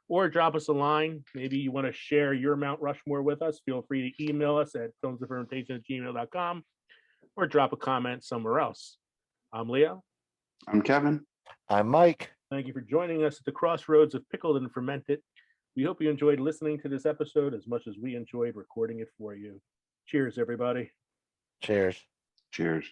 or drop us a line. Maybe you want to share your Mount Rushmore with us. Feel free to email us at filmsoffermentation@gmail.com. or drop a comment somewhere else. I'm Leo. I'm Kevin. I'm Mike. Thank you for joining us at the crossroads of pickled and fermented. We hope you enjoyed listening to this episode as much as we enjoyed recording it for you. Cheers, everybody. Cheers. Cheers.